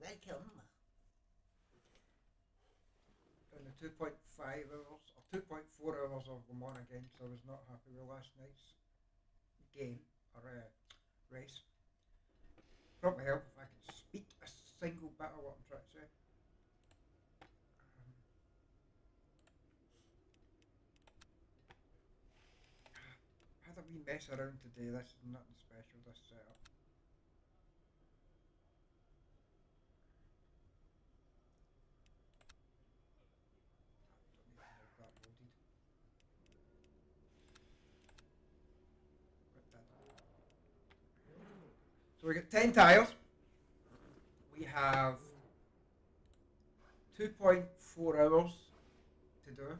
welcome. In the 2.5 hours, or 2.4 hours of Le Mans again, because I was not happy with last night's game, or race. Probably help if I could speak a single bit of what I'm trying to say. Had a wee mess around today, this is nothing special, this setup. Don't even have that loaded. But that. So we got 10 tyres. We have 2.4 hours to do.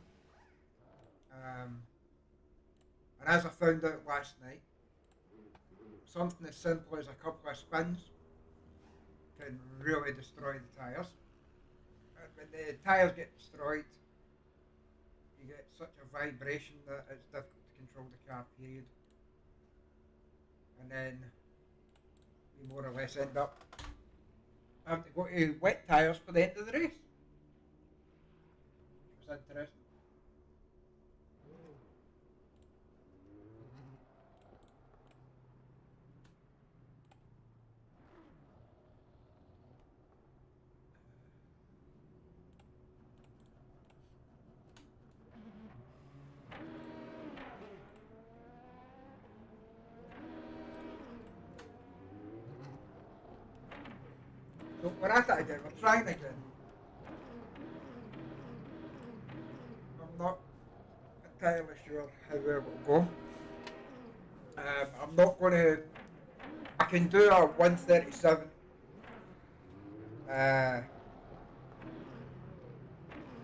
And as I found out last night, something as simple as a couple of spins can really destroy the tyres. And when the tyres get destroyed, you get such a vibration that it's difficult to control the car, period. And then we more or less end up having to go to wet tyres for the end of the race. Which was interesting. So we're at it again, we're trying again. I'm not entirely sure how it will go. I'm not going to. I can do a 137 after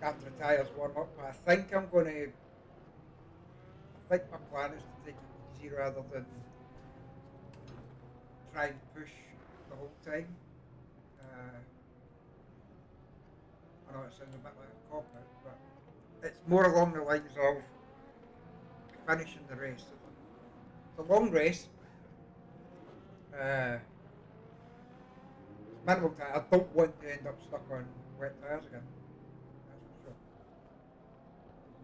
the tyres warm up, but I think I'm going to. I think my plan is to take it easy rather than try and push the whole time. I know it sounds a bit like a cop out, but it's more along the lines of finishing the race. It's a long race. Minimum time. I don't want to end up stuck on wet tyres again. That's for sure.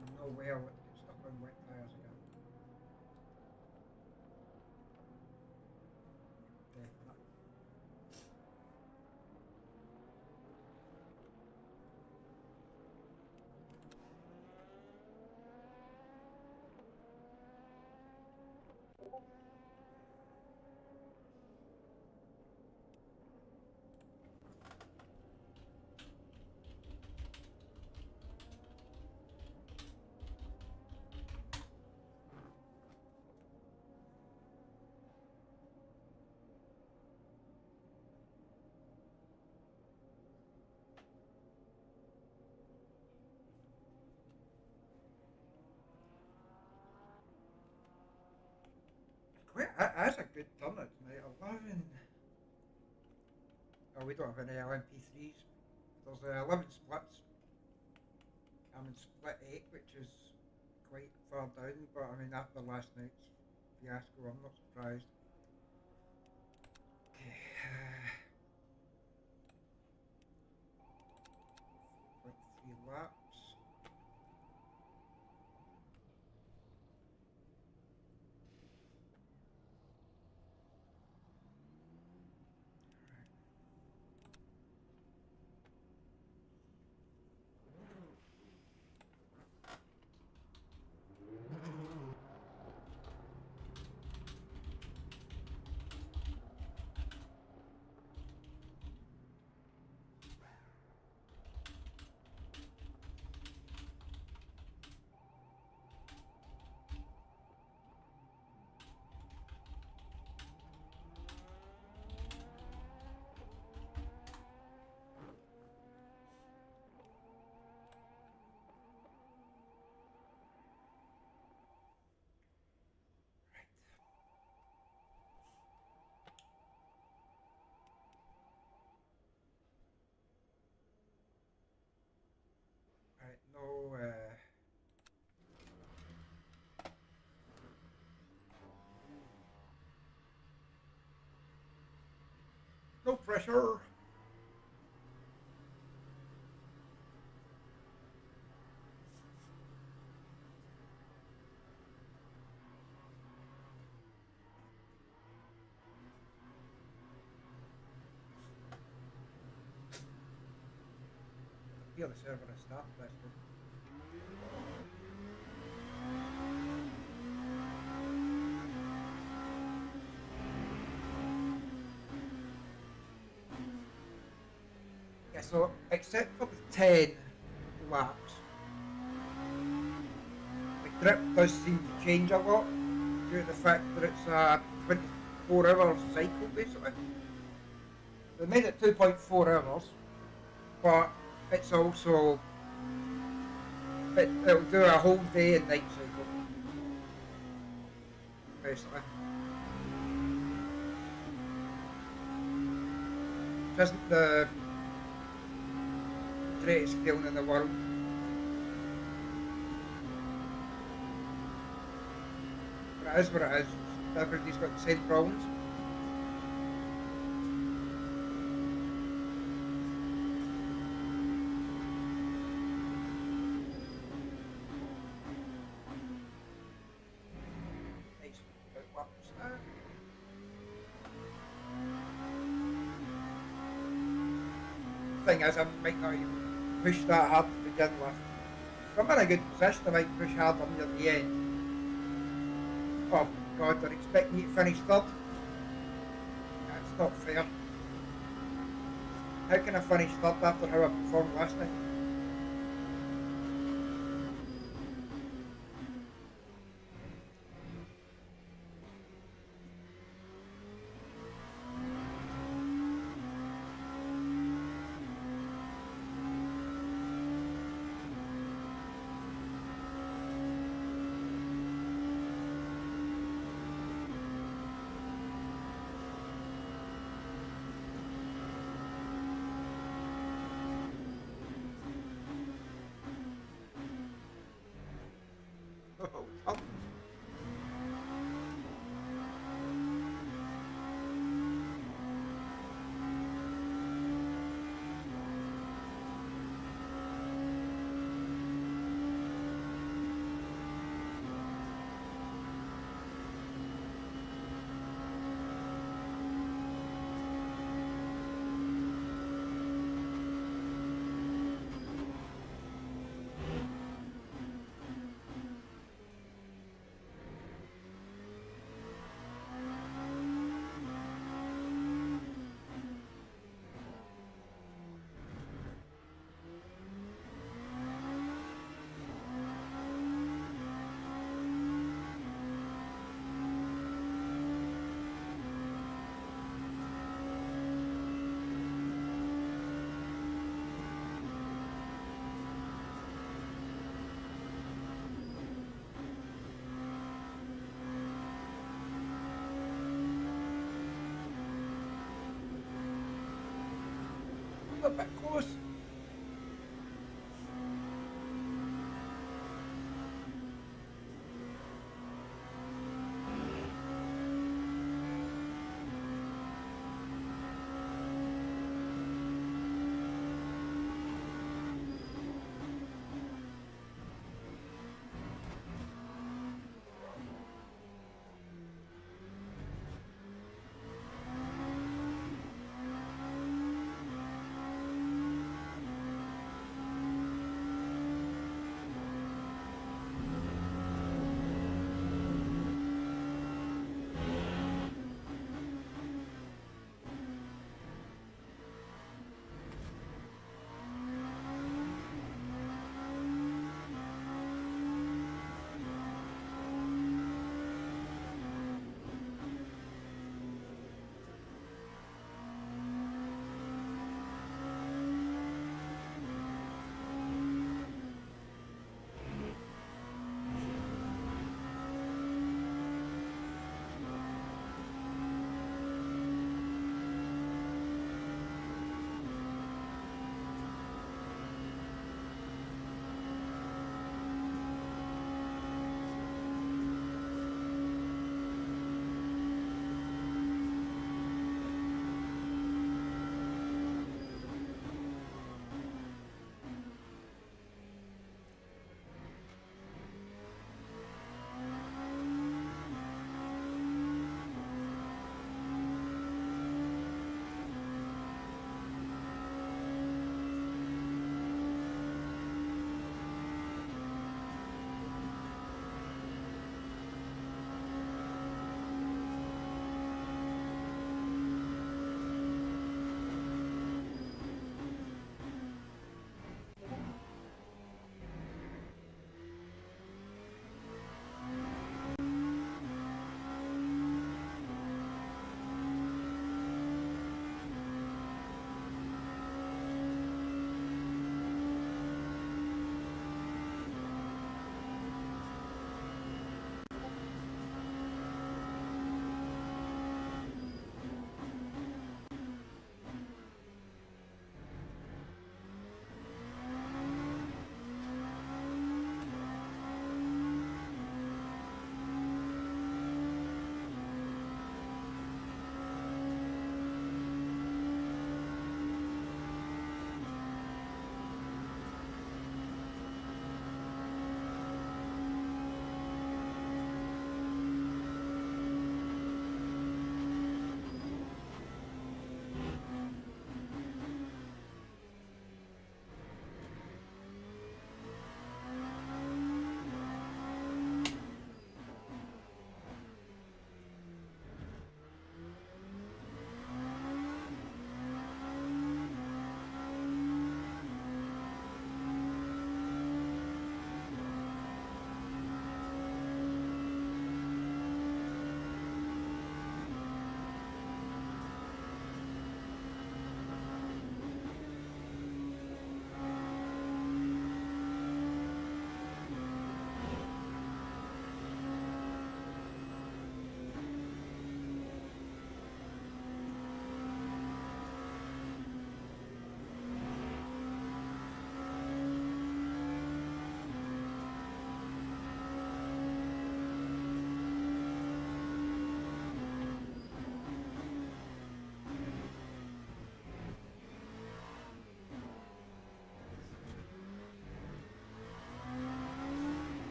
There's no way I want to get stuck on wet tyres again. Definitely. That's a good turnout tonight. 11. Oh, we don't have any LMP3s. There's 11 splits. I'm in split 8, which is quite far down, but I mean, after last night's fiasco, I'm not surprised. Okay. 0.3 laps. Right, no, no pressure. hear the server has started, that's good. Yeah, so except for the 10 laps, the grip does seem to change a lot due to the fact that it's a 24-hour cycle basically. They made it 2.4 hours, but it's also it'll do a whole day and night cycle basically. Which isn't the greatest feeling in the world. But it is what it is. Everybody's got the same problems. Nice. Laps now. Thing is, I might not even push that hard to begin with. If I'm in a good position, I might push harder near the end. Oh God, they're expecting you to finish third. That's not fair. How can I finish third after how I performed last night? Oh, a bit close.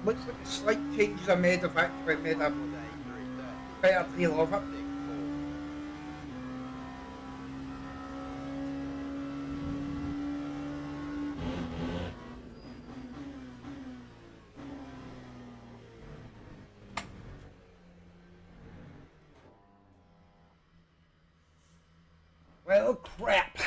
looks like the slight changes I made have actually made a better deal of it. Well, crap.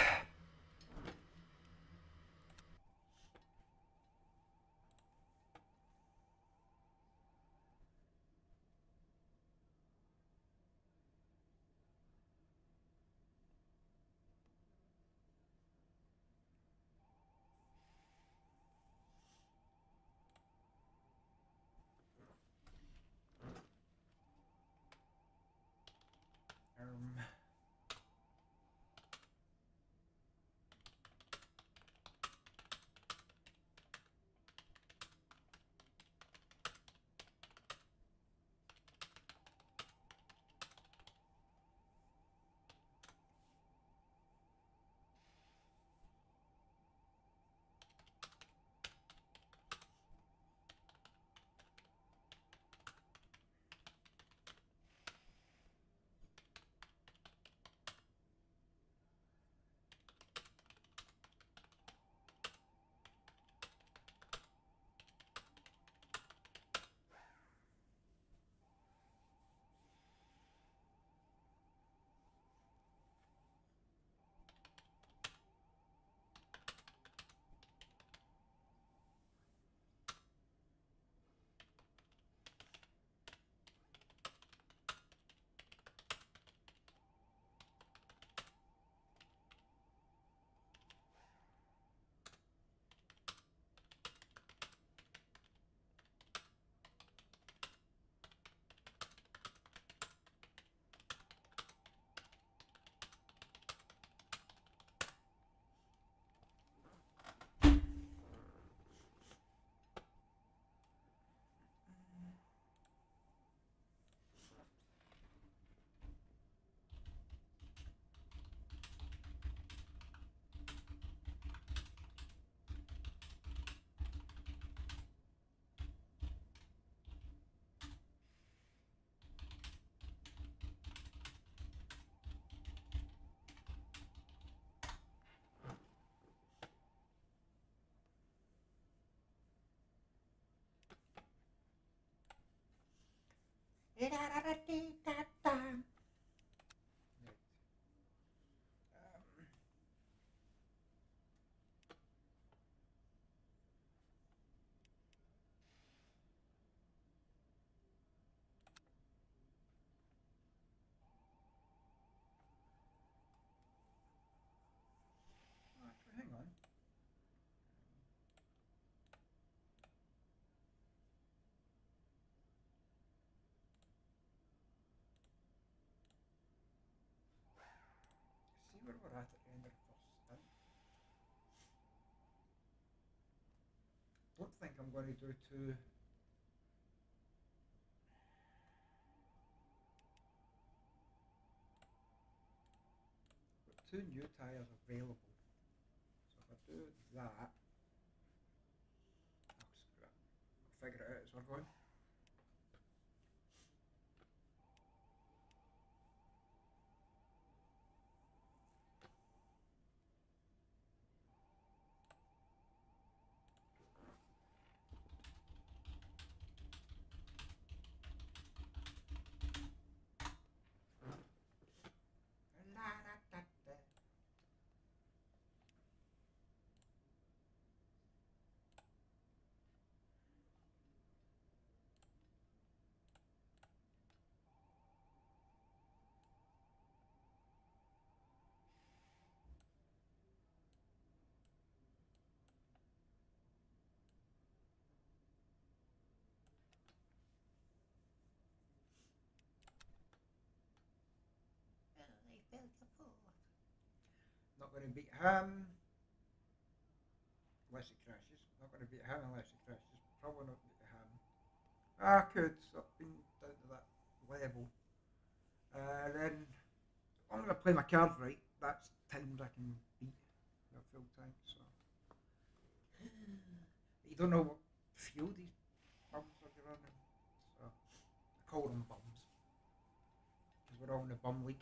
Um, hang on. See where we're at the end of the first stint. Don't think I'm going to do two new tyres available. So if I do that, I'll screw it. I'll figure it out as we're going. Not going to beat him unless he crashes. Not going to beat him unless he crashes. Probably not beat him. I could. I've been down to that level. Then I'm going to play my cards right. That's times I can beat a full tank. So you don't know what fuel these pumps call them bums. Because we're all in the bum league.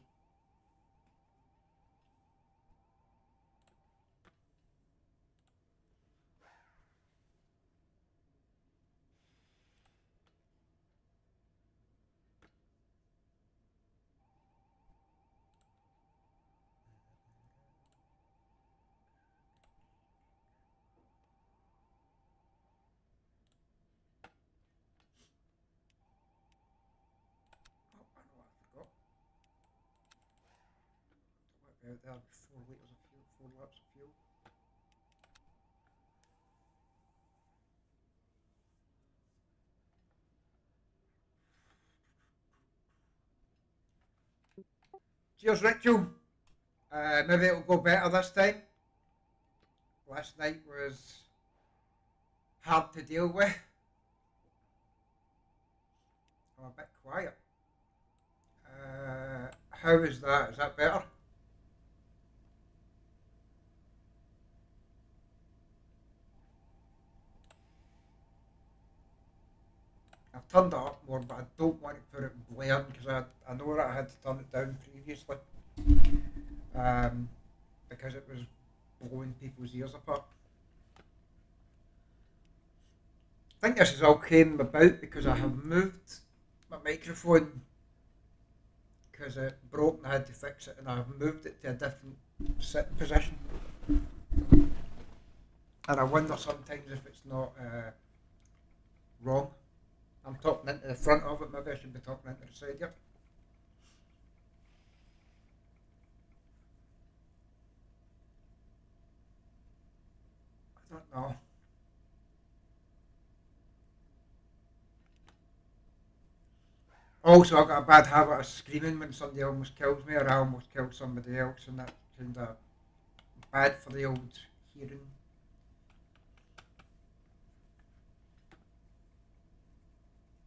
Oh, I know what I forgot. There'll be 4 litres of fuel, 4 laps of fuel. Cheers, Rachel. Maybe it'll go better this time. Last night was hard to deal with. I'm a bit quiet. How is that? Is that better? I've turned it up more, but I don't want to put it in blaring because I know that I had to turn it down previously because it was blowing people's ears apart. I think this has all came about because I have moved my microphone because it broke and I had to fix it, and I've moved it to a different sitting position. And I wonder sometimes if it's not wrong. I'm talking into the front of it, maybe I should be talking into the side here. I don't know. Also, I've got a bad habit of screaming when somebody almost kills me or I almost killed somebody else, and that's kind of bad for the old hearing.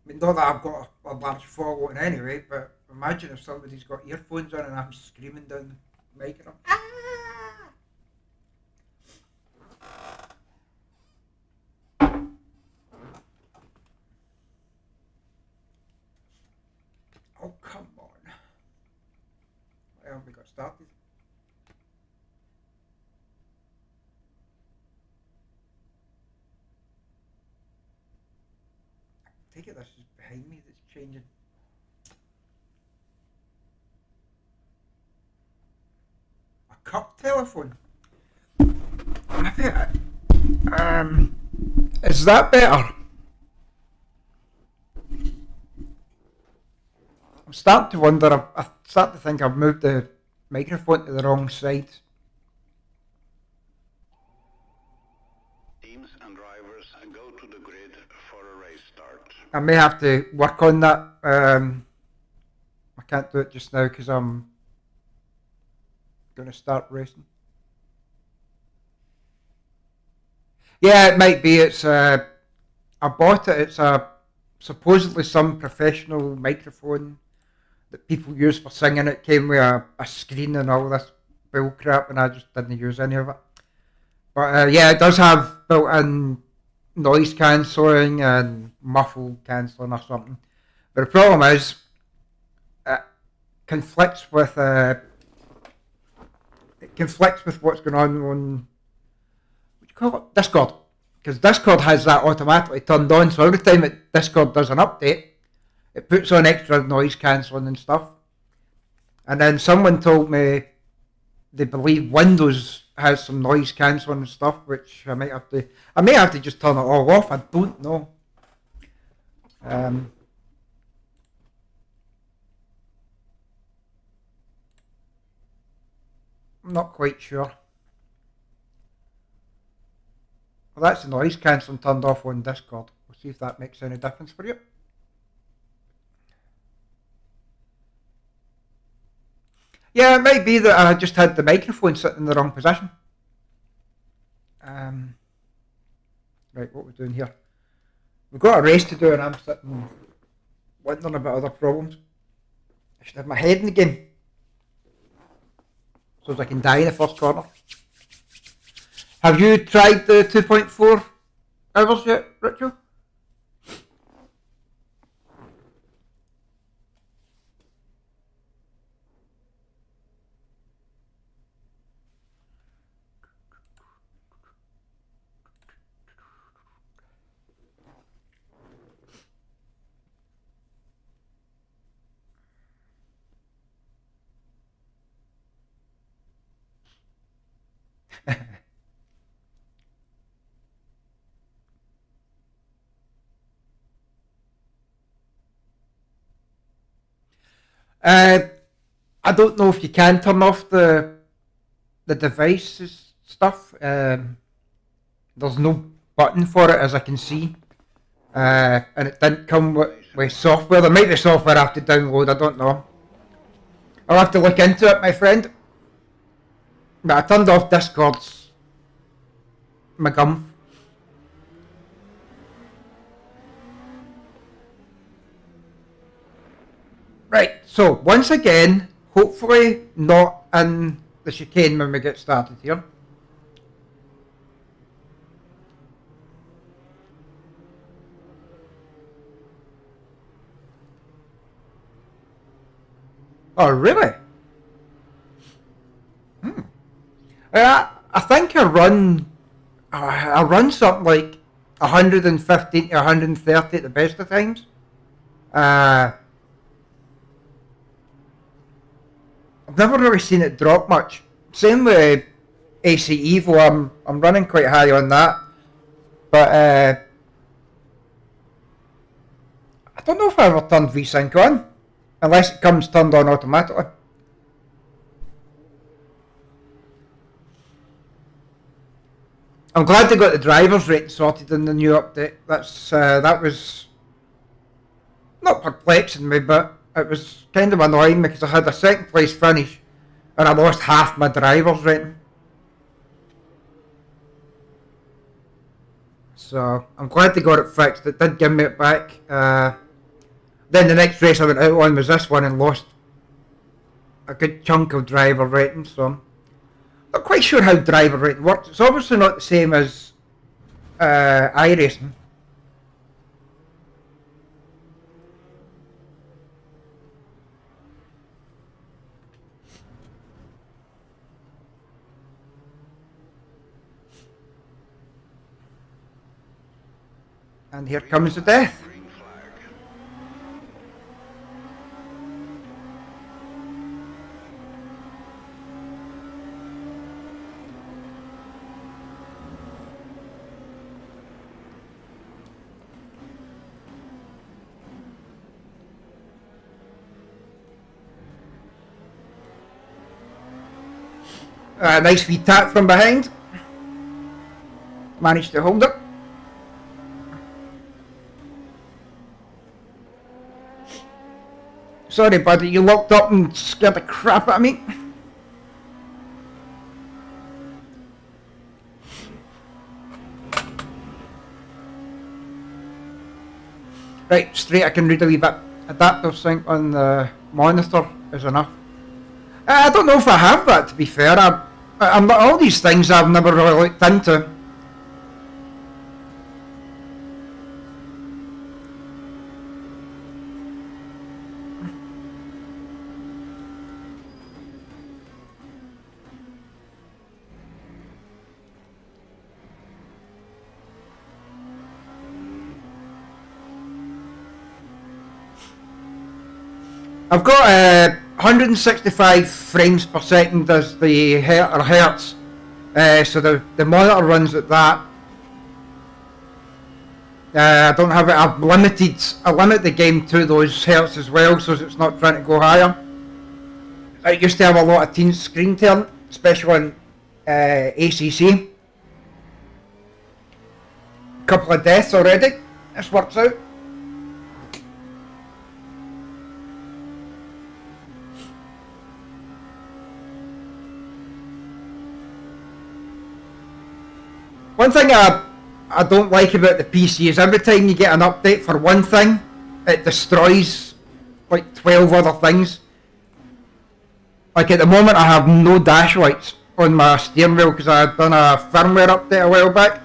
I mean, not that I've got a large following anyway, but imagine if somebody's got earphones on and I'm screaming down the mic and I'm oh, come on. Why haven't we got started? I take it this is behind me that's changing. A cup telephone. Is that better? I'm starting to wonder. I start to think I've moved the microphone to the wrong side. Teams and drivers go to the grid for a race start. I may have to work on that. I can't do it just now because I'm going to start racing. Yeah, it might be. It's I bought it. It's a supposedly some professional microphone that people use for singing. It came with a screen and all this bull crap, and I just didn't use any of it. But yeah, it does have built-in noise cancelling and muffle cancelling or something. But the problem is, it conflicts with what's going on what do you call it, Discord, because Discord has that automatically turned on. So every time Discord does an update, it puts on extra noise cancelling and stuff. And then someone told me they believe Windows has some noise cancelling and stuff, which I may have to just turn it all off. I don't know. I'm not quite sure. Well, that's the noise cancelling turned off on Discord. We'll see if that makes any difference for you. Yeah, it might be that I just had the microphone sitting in the wrong position. Right, what we're doing here. We've got a race to do and I'm sitting wondering about other problems. I should have my head in the game so I can die in the first corner. Have you tried the 2.4 hours yet, Rachel? Uh, I don't know if you can turn off the devices stuff. There's no button for it, as I can see, and it didn't come with software. There might be software I have to download. I don't know. I'll have to look into it, my friend. But I turned off Discord's my gum. Right, so once again, hopefully not in the chicane when we get started here. Oh, really? I think I run something like 115 to 130 at the best of times. I've never really seen it drop much. Same with AC Evo, I'm running quite high on that. But I don't know if I ever turned VSync on, unless it comes turned on automatically. I'm glad they got the driver's rate sorted in the new update. That was not perplexing me, but it was kind of annoying because I had a second place finish and I lost half my driver's rating. So I'm glad they got it fixed. It did give me it back. Then the next race I went out on was this one and lost a good chunk of driver rating. So I'm not quite sure how driver rating works. It's obviously not the same as iRacing. And here comes the death. Green flag. Nice wee tap from behind. Managed to hold it. Sorry, buddy, you locked up and scared the crap out of me. Right, straight I can read a wee bit. Adaptive sync on the monitor is enough. I don't know if I have that, to be fair. I'm not, all these things I've never really looked into. I've got 165 frames per second as the hertz, so the monitor runs at that. I don't have it. I limit the game to those hertz as well, so it's not trying to go higher. I used to have a lot of teen screen turn, especially on ACC. Couple of deaths already. This works out. One thing I don't like about the PC is every time you get an update for one thing, it destroys like 12 other things. Like at the moment I have no dash lights on my steering wheel because I had done a firmware update a while back.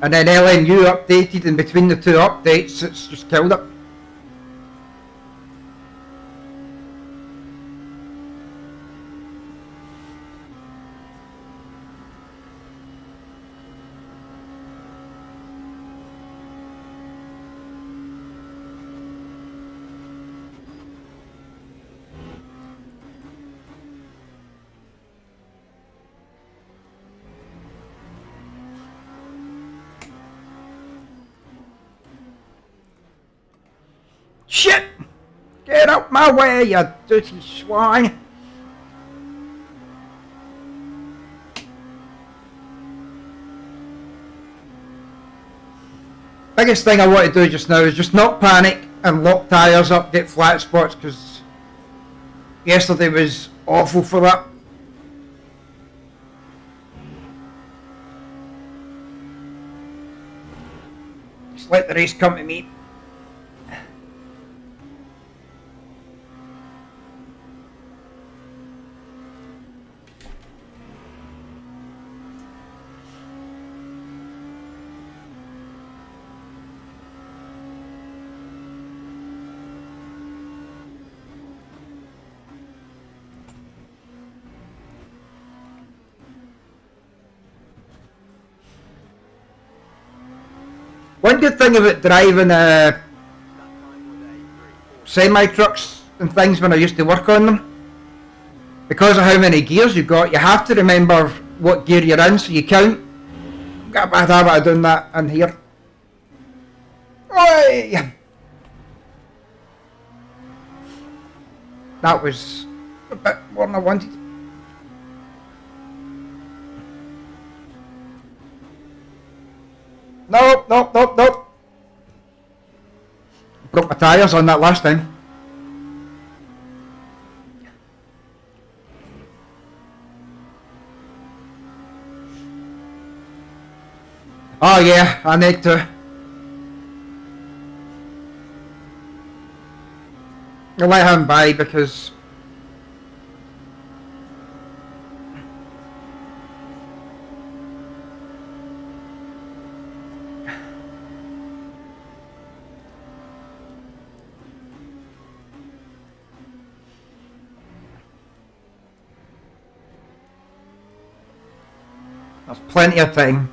And then LMU updated, and between the two updates it's just killed it. Shit! Get out! my way, you dirty swine. Biggest thing I want to do just now is just not panic and lock tyres up, get flat spots, because yesterday was awful for that. Just let the race come to me. One good thing about driving semi-trucks and things when I used to work on them, because of how many gears you've got, you have to remember what gear you're in so you count. I've got a bad habit of doing that in here. Oi! That was a bit more than I wanted. Nope. Broke my tyres on that last time. Oh yeah, I need to. I'll let him by because there's plenty of time.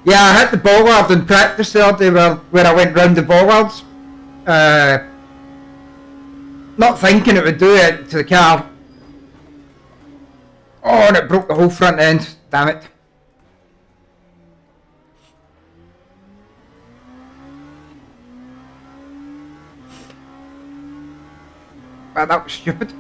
Yeah, I hit the bollard in practice the other day where I went round the bollards. Not thinking it would do it to the car. Oh, and it broke the whole front end. Damn it. Well, that was stupid.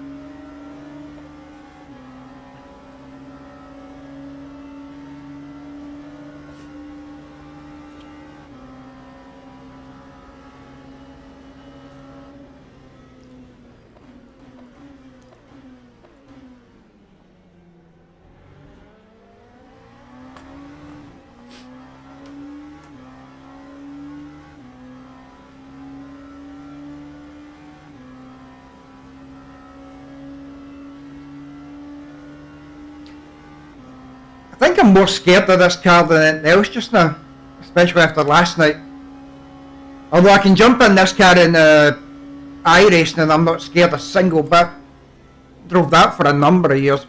I think I'm more scared of this car than anything else just now, especially after last night. Although I can jump in this car in iRacing and I'm not scared a single bit. Drove that for a number of years.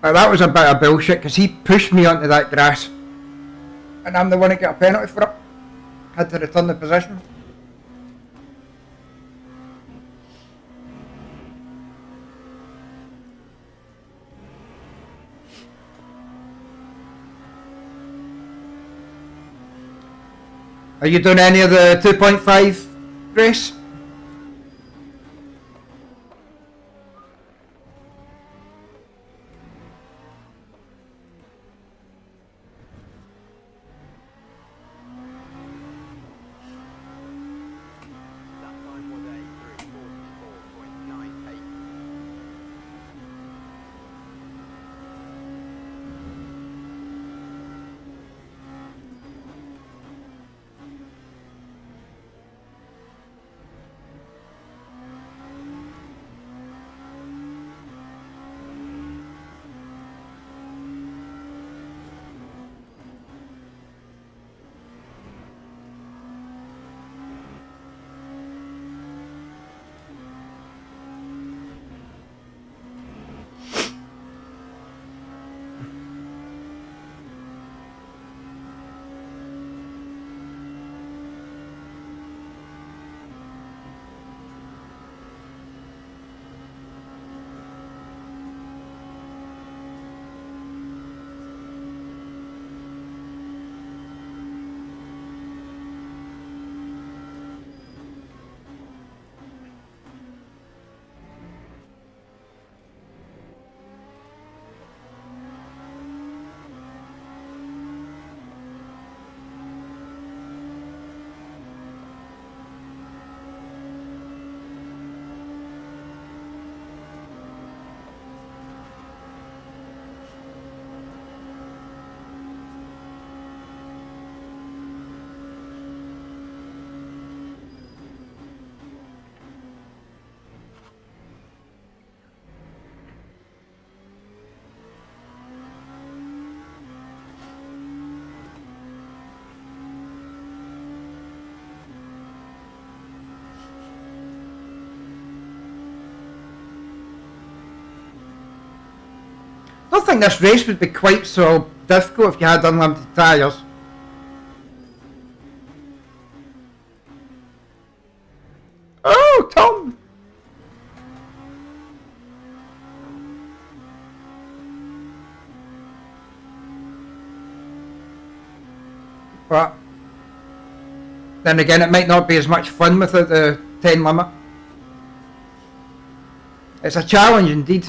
That was a bit of bullshit because he pushed me onto that grass and I'm the one who got a penalty for it. Had to return the position. Are you doing any of the 2.5 race? don't think this race would be quite so difficult if you had unlimited tyres. Oh, Tom! But then again, it might not be as much fun without the 10 limit. It's a challenge indeed.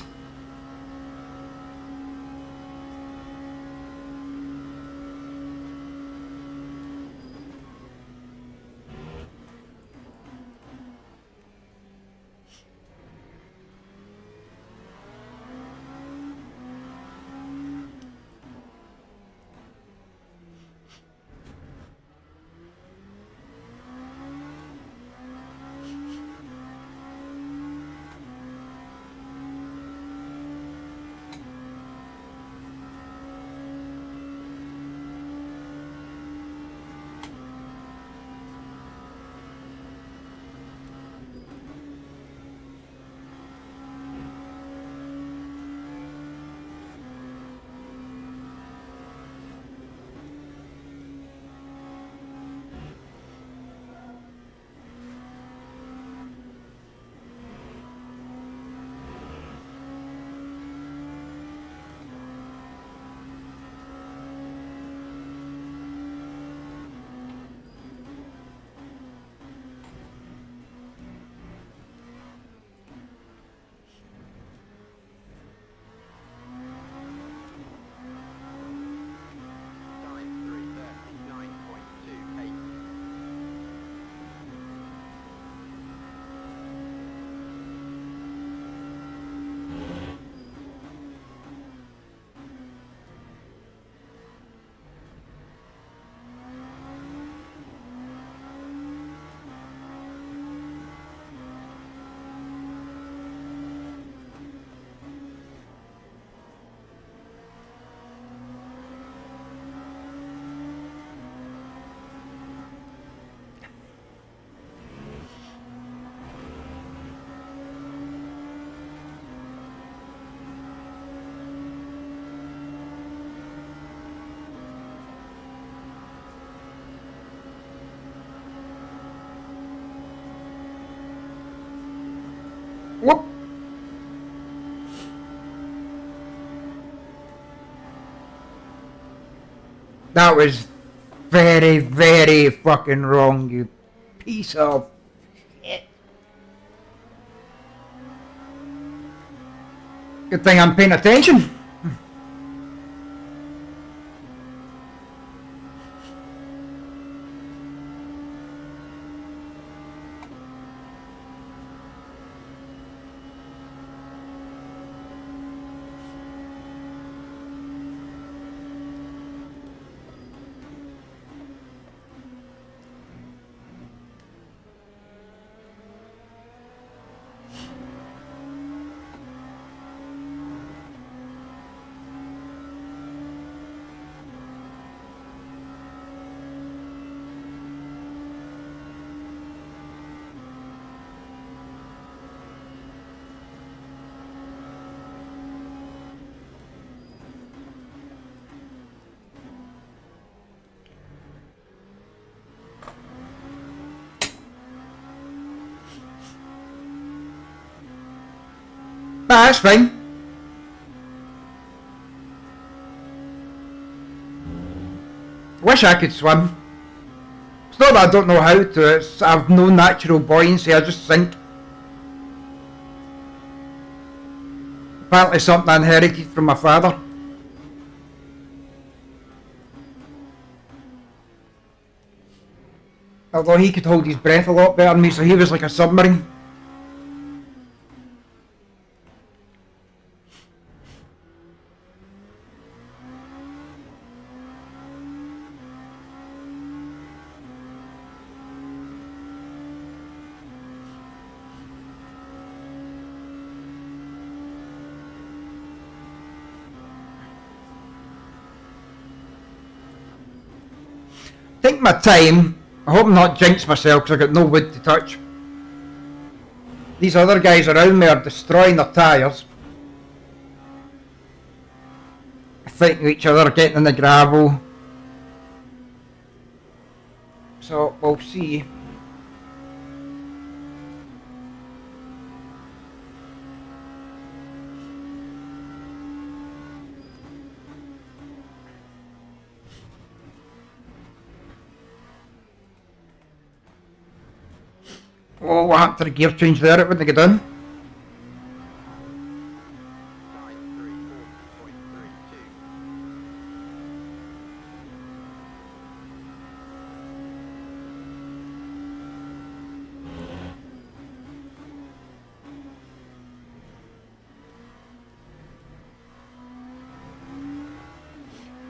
Whoop. That was very, very fucking wrong, you piece of shit. Good thing I'm paying attention. That's fine. Wish I could swim. It's not that I don't know how to, I've no natural buoyancy, I just sink. Apparently something I inherited from my father. Although he could hold his breath a lot better than me, so he was like a submarine. Take my time. I hope I'm not jinx myself because I've got no wood to touch. These other guys around me are destroying their tyres. fighting each other, getting in the gravel. So we'll see. Oh, what happened to the gear change there? It wouldn't have got done.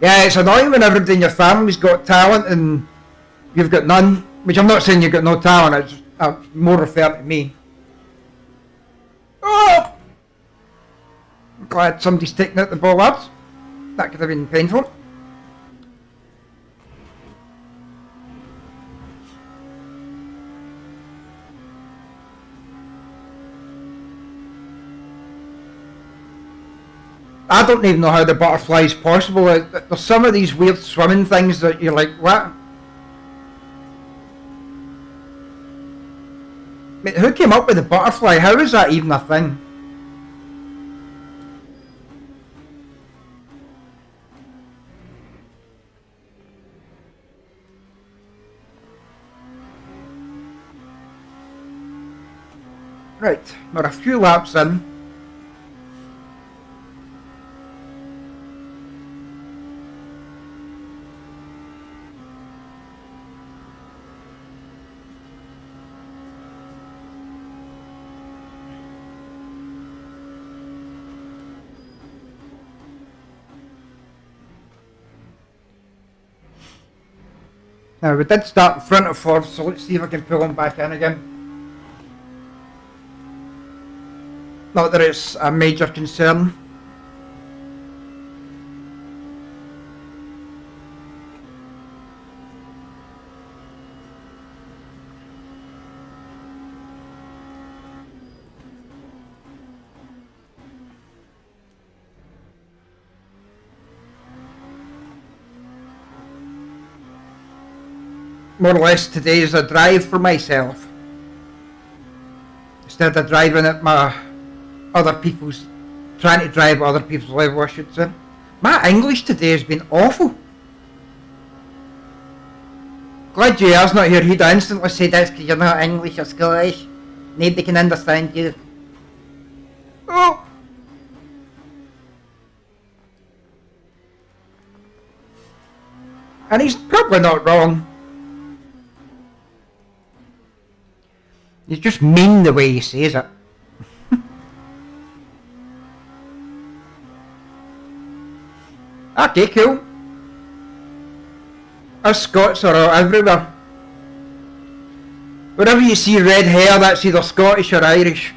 Yeah, it's annoying when everybody in your family's got talent and you've got none. Which I'm not saying you've got no talent, it's more referring to me. Oh! I'm glad somebody's taken out the bollards. That could have been painful. I don't even know how the butterfly is possible. There's some of these weird swimming things that you're like, what? I mean, who came up with the butterfly? How is that even a thing? Right, we're a few laps in. Now we did start in front of Ford, so let's see if I can pull him back in again. Not that it's a major concern. More or less today is a drive for myself. Instead of driving at my other people's, trying to drive at other people's level, I should say. My English today has been awful. Glad JR's not here, he'd instantly say that's because you're not English or Scottish. Nobody can understand you. Oh! And he's probably not wrong. He's just mean the way he says it. Okay, cool. Us Scots are everywhere. Wherever you see red hair, that's either Scottish or Irish.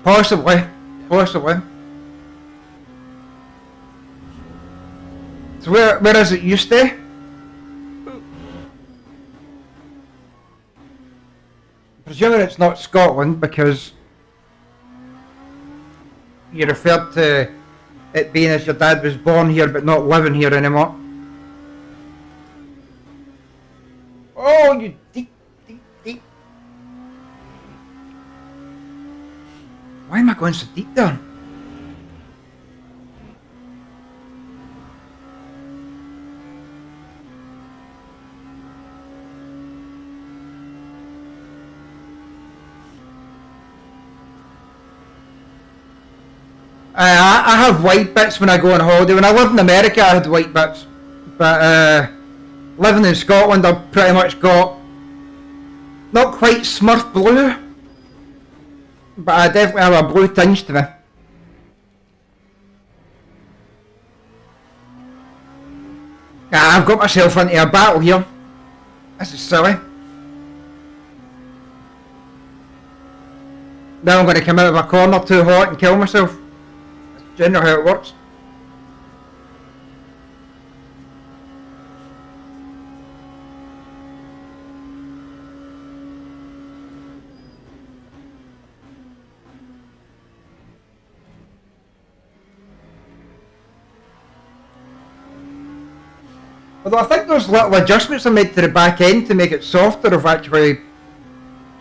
Possibly. So where is it you stay? Presuming it's not Scotland because you referred to it being as your dad was born here but not living here anymore. Oh, you deep. Why am I going so deep there? I have white bits when I go on holiday. When I lived in America, I had white bits. But living in Scotland, I've pretty much got not quite Smurf blue, but I definitely have a blue tinge to me. I've got myself into a battle here. This is silly. Now I'm going to come out of a corner too hot and kill myself. That's generally how it works. Although I think those little adjustments are made to the back end to make it softer have actually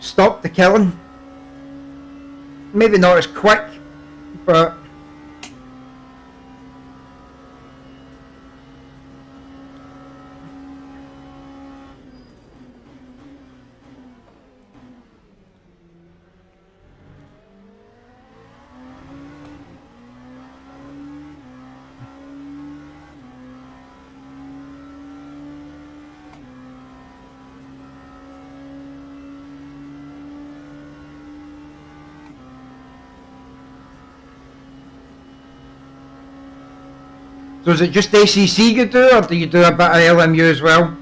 stopped the killing. Maybe not as quick, but so is it just ACC you do, or do you do a bit of LMU as well?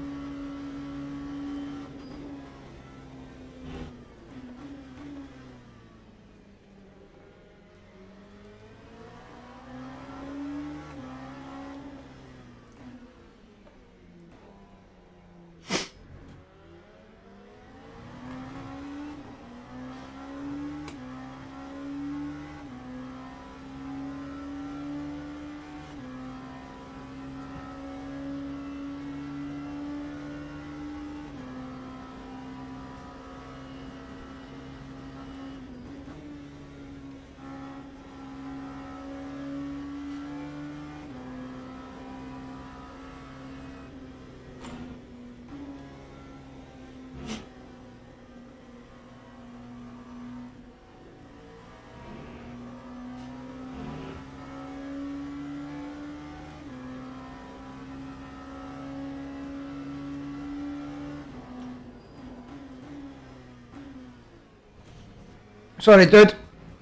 Sorry dude,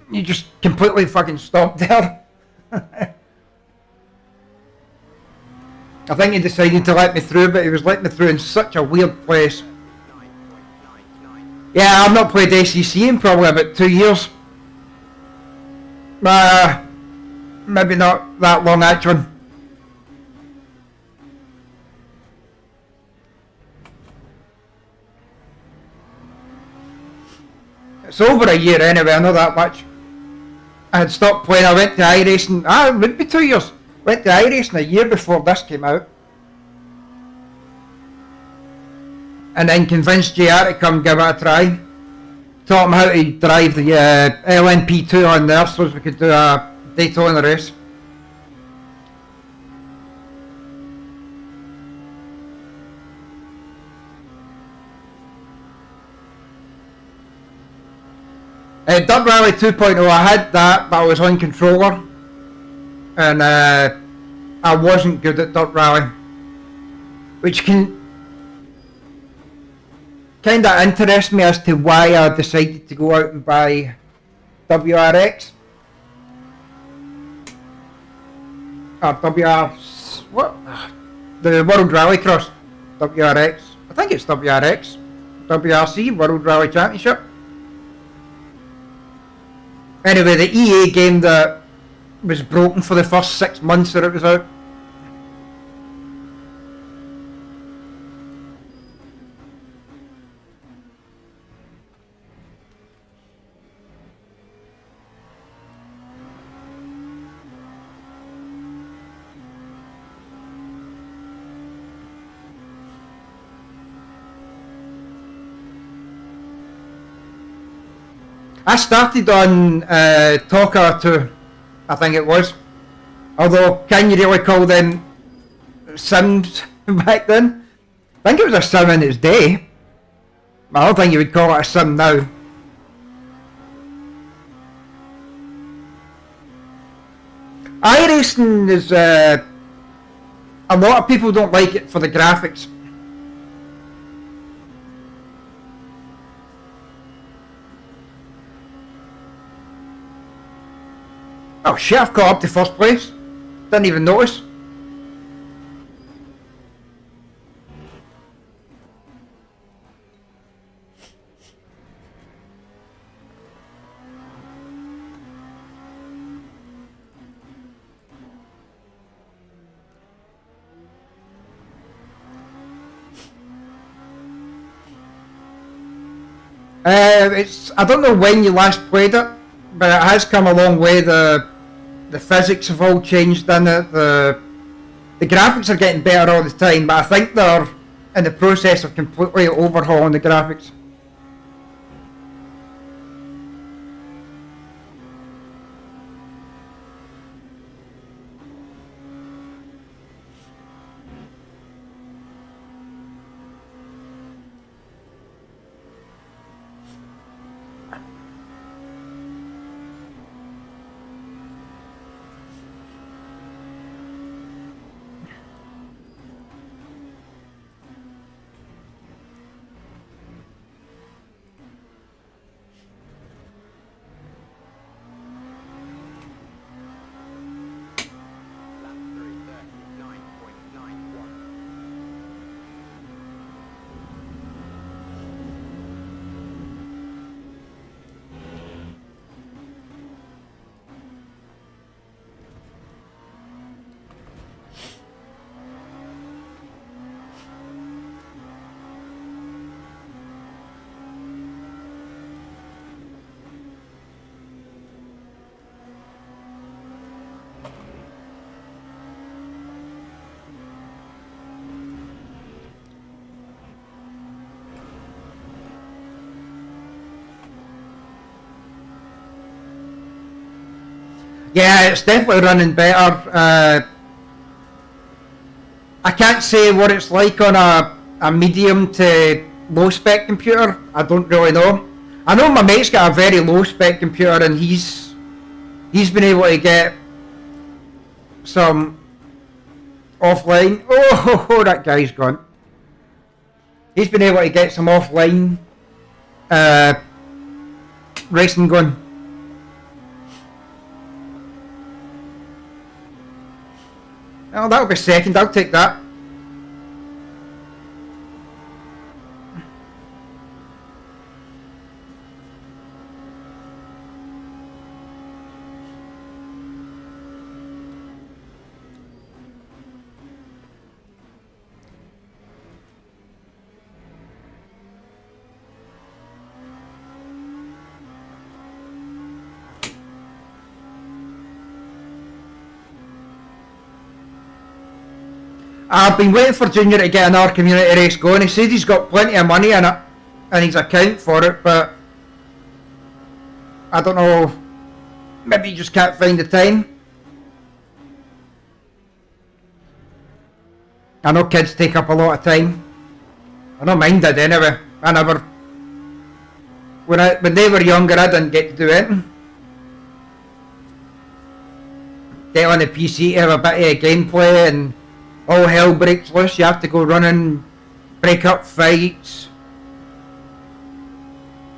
you just completely fucking stopped there. I think he decided to let me through, but he was letting me through in such a weird place. Yeah, I've not played ACC in probably about 2 years. Maybe not that long actually. It's over a year anyway, I know that much. I had stopped playing, I went to iRacing, it would be 2 years. Went to iRacing a year before this came out. And then convinced JR to come give it a try. Taught him how to drive the LMP2 on there so we could do a Daytona race. Dirt Rally 2.0, I had that, but I was on controller. And I wasn't good at Dirt Rally. Which can kind of interest me as to why I decided to go out and buy WRX. What? The World Rallycross. WRX. I think it's WRX. WRC, World Rally Championship. Anyway, the EA game that was broken for the first 6 months that it was out. I started on Talker 2, I think it was. Although, can you really call them Sims back then? I think it was a Sim in its day. I don't think you would call it a Sim now. iRacing is a a lot of people don't like it for the graphics. Oh shit, I've got up to first place. Didn't even notice. I don't know when you last played it, but it has come a long way. The physics have all changed in it. The graphics are getting better all the time, but I think they're in the process of completely overhauling the graphics. Yeah, it's definitely running better. I can't say what it's like on a medium to low spec computer. I don't really know. I know my mate's got a very low spec computer and he's been able to get some offline. Oh, that guy's gone. He's been able to get some offline racing going. Oh, that'll be second. I'll take that. I've been waiting for Junior to get another community race going. He said he's got plenty of money in it and his account for it, but I don't know, maybe he just can't find the time. I know kids take up a lot of time. I know mine did anyway. I never, when they were younger I didn't get to do anything. Get on the PC to have a bit of gameplay and all hell breaks loose. You have to go running, break up fights,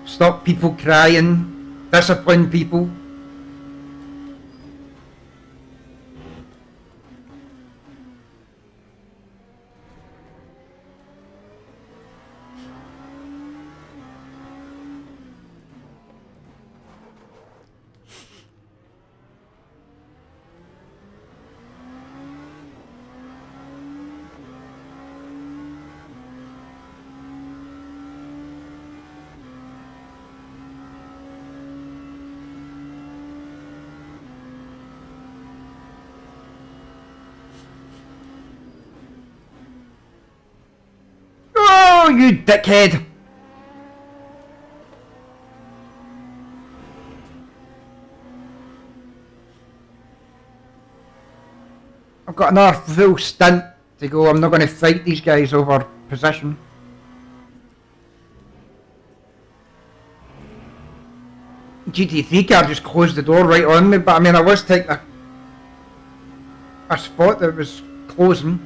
stop people crying, discipline people. Oh, you dickhead! I've got another full stint to go. I'm not going to fight these guys over position. GT3 car just closed the door right on me, but I mean I was taking a spot that was closing.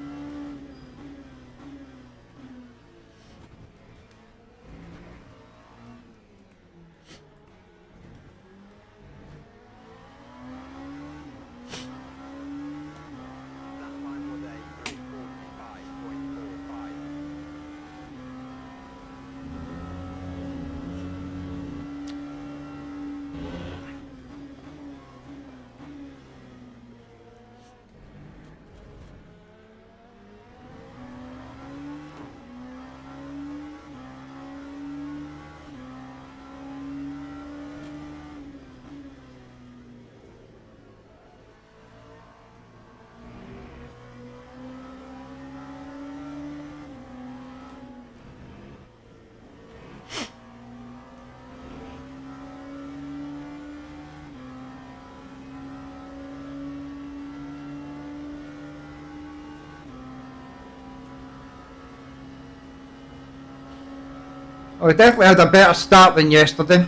We definitely had a better start than yesterday.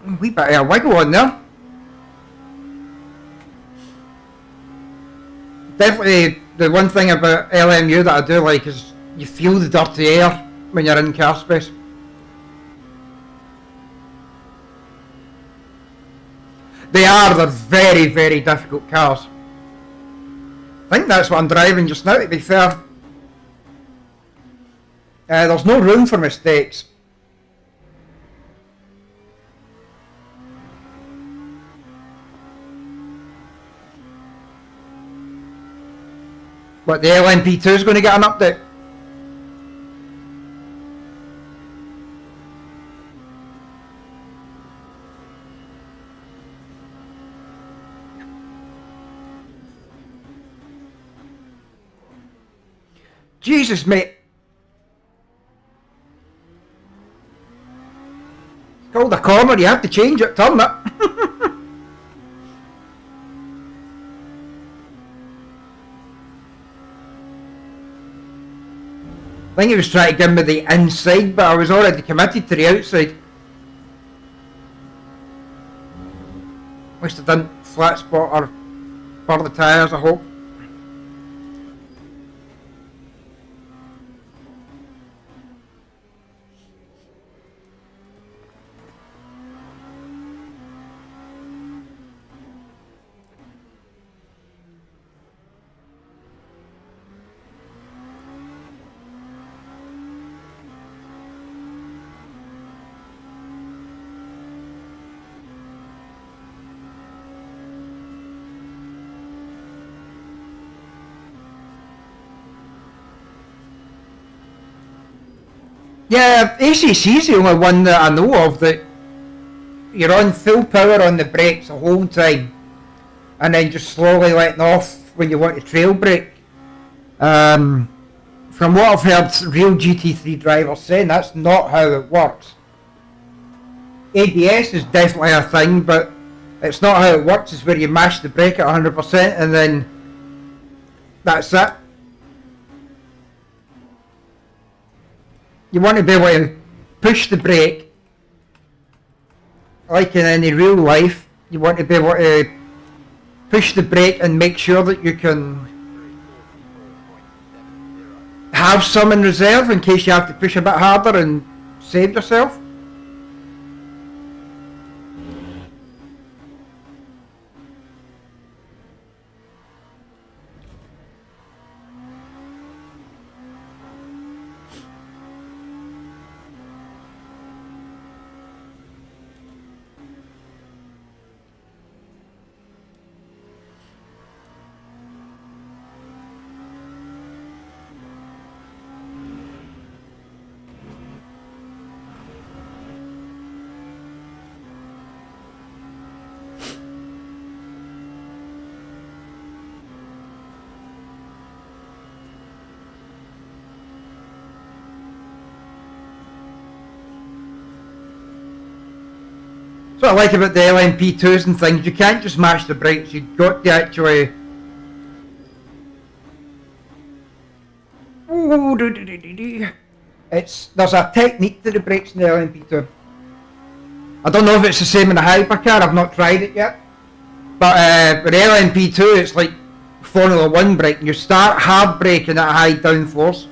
A wee bit of a wiggle on there. Definitely the one thing about LMU that I do like is you feel the dirty air when you're in car space. They're very, very difficult cars. I think that's what I'm driving just now, to be fair. There's no room for mistakes. But the LMP2 is going to get an update. Jesus, mate. It's called a corner, you have to change it, turn it. I think he was trying to give me the inside, but I was already committed to the outside. At least I didn't flat spot or burn the tyres, I hope. Yeah, ACC's the only one that I know of that you're on full power on the brakes the whole time and then just slowly letting off when you want to trail brake. From what I've heard real GT3 drivers saying, that's not how it works. ABS is definitely a thing, but it's not how it works. It's where you mash the brake at 100% and then that's it. You want to be able to push the brake like in any real life. You want to be able to push the brake and make sure that you can have some in reserve in case you have to push a bit harder and save yourself. That's what I like about the LMP2s and things. You can't just mash the brakes. You've got to actually... There's a technique to the brakes in the LMP2. I don't know if it's the same in the hypercar. I've not tried it yet. But with the LMP2, it's like Formula 1 braking. You start hard braking at high downforce.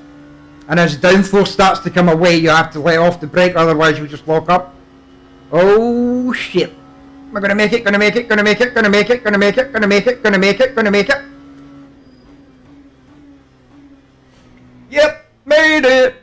And as downforce starts to come away, you have to let off the brake, otherwise you'll just lock up. Oh shit. We're gonna make it, gonna make it, gonna make it, gonna make it, gonna make it, gonna make it, gonna make it, gonna make it. Yep, made it.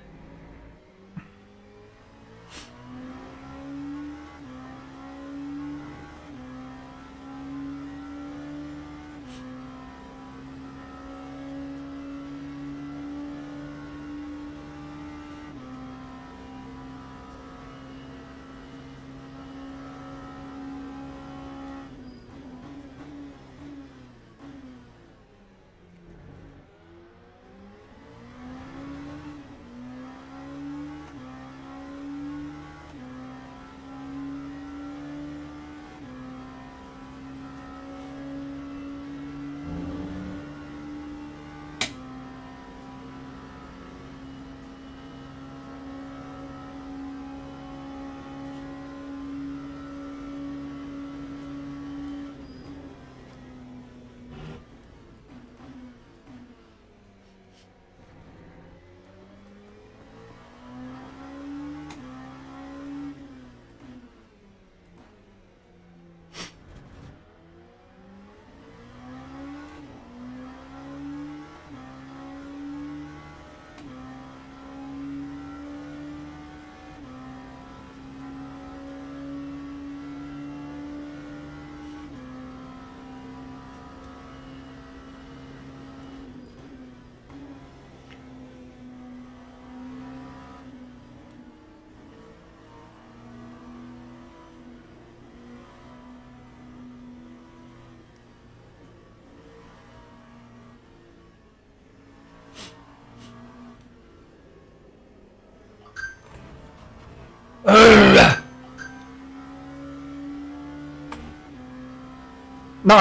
Not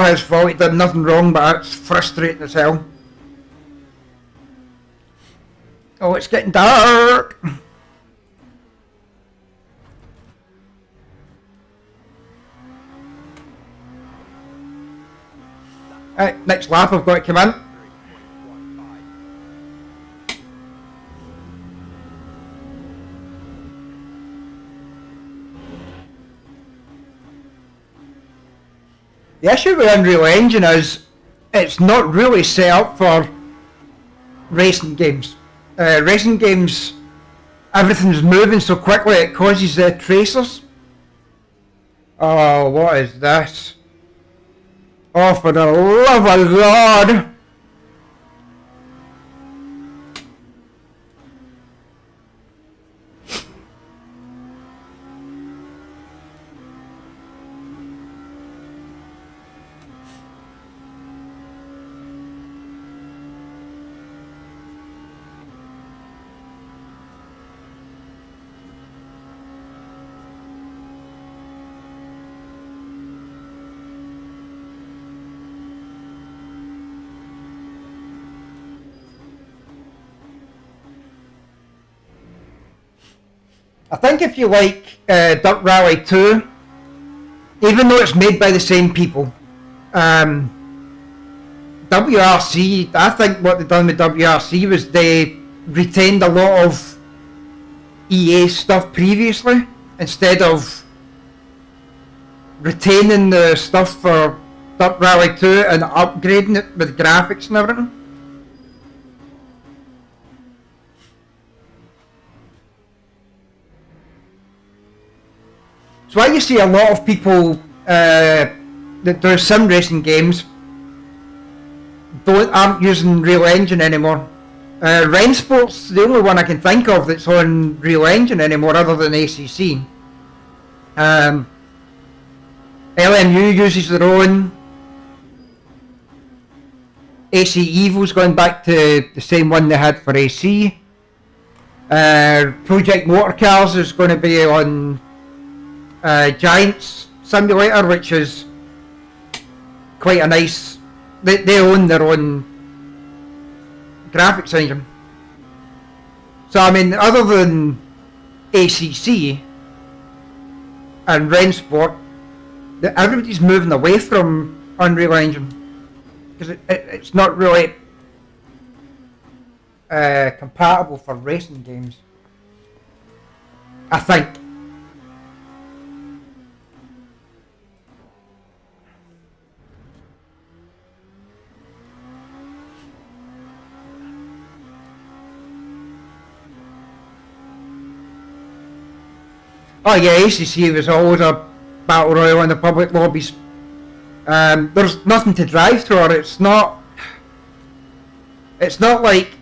his fault, he did nothing wrong, but it's frustrating as hell. Oh, it's getting dark! Right, next lap I've got to come in. The issue with Unreal Engine is it's not really set up for racing games. Racing games, everything's moving so quickly it causes tracers. Oh, what is this? Oh, for the love of God! I think if you like Dirt Rally 2, even though it's made by the same people, WRC, I think what they've done with WRC was they retained a lot of EA stuff previously, instead of retaining the stuff for Dirt Rally 2 and upgrading it with graphics and everything. So why you see a lot of people that do sim racing games aren't using Real Engine anymore. Rensport's the only one I can think of that's on Real Engine anymore other than ACC. LMU uses their own. AC Evo's going back to the same one they had for AC. Project Motorcars is going to be on Giants Simulator, which is quite a nice. They own their own graphics engine. So I mean, other than ACC and Rensport, everybody's moving away from Unreal Engine because it's not really compatible for racing games, I think. Oh yeah, ACC was always a battle royale in the public lobbies. There's nothing to drive through, or it's not like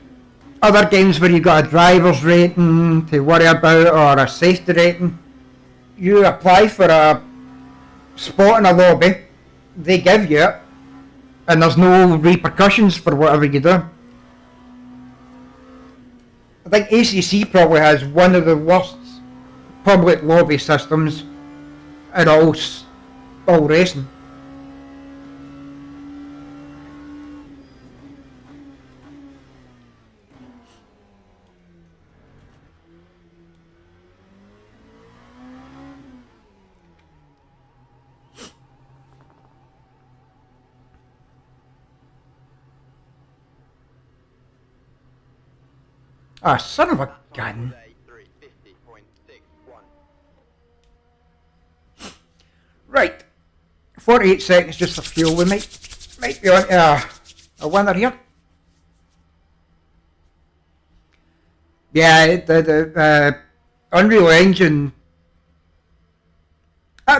other games where you've got a driver's rating to worry about or a safety rating. You apply for a spot in a lobby, they give you it, and there's no repercussions for whatever you do. I think ACC probably has one of the worst public lobby systems in all racing. Ah, son of a gun. Right, 48 seconds just for fuel. We might be on a winner here. Yeah, the Unreal Engine.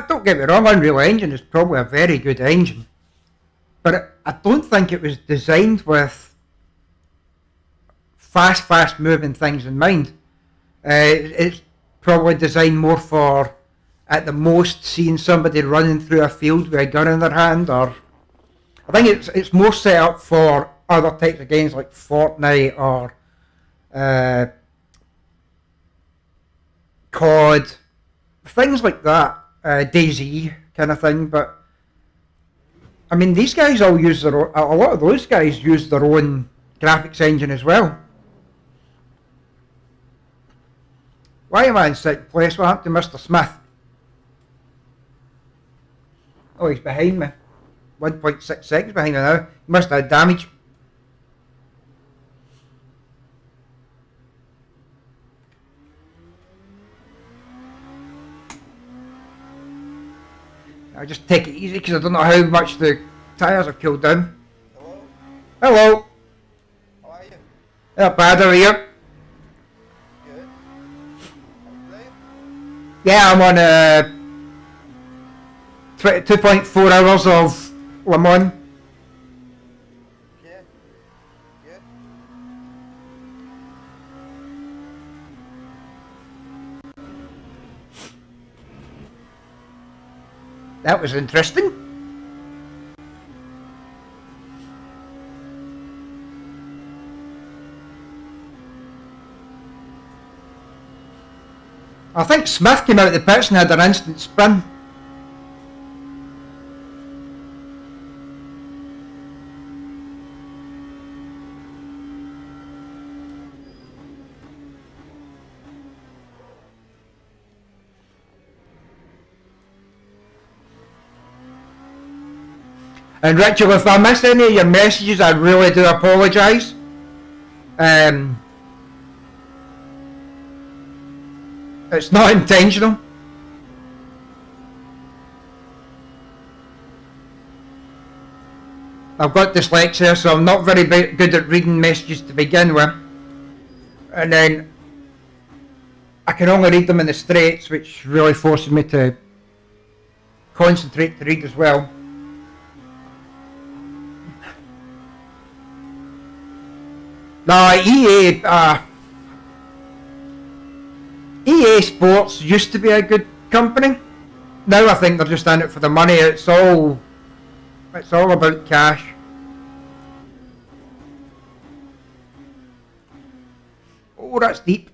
Don't get me wrong, Unreal Engine is probably a very good engine, but I don't think it was designed with fast moving things in mind. It's probably designed more for, at the most, seeing somebody running through a field with a gun in their hand, or I think it's more set up for other types of games like Fortnite or COD, things like that, DayZ kind of thing. But I mean, these guys all use their own, a lot of those guys use their own graphics engine as well. Why am I in second place? What happened to Mr. Smith? Oh, he's behind me. 1.6 seconds behind me now. He must have had damage. I just take it easy because I don't know how much the tyres have cooled down. Hello? Hello. How are you? Not bad, how are you? Good. Are you playing? Yeah, I'm on 2.4 hours of Le Mans. Yeah. Good. That was interesting. I think Smith came out of the pits and had an instant spin. And Richard, if I missed any of your messages, I really do apologise. It's not intentional. I've got dyslexia, so I'm not very good at reading messages to begin with. And then I can only read them in the straights, which really forces me to concentrate to read as well. No, EA Sports used to be a good company. Now I think they're just in it for the money. It's all about cash. Oh, that's deep.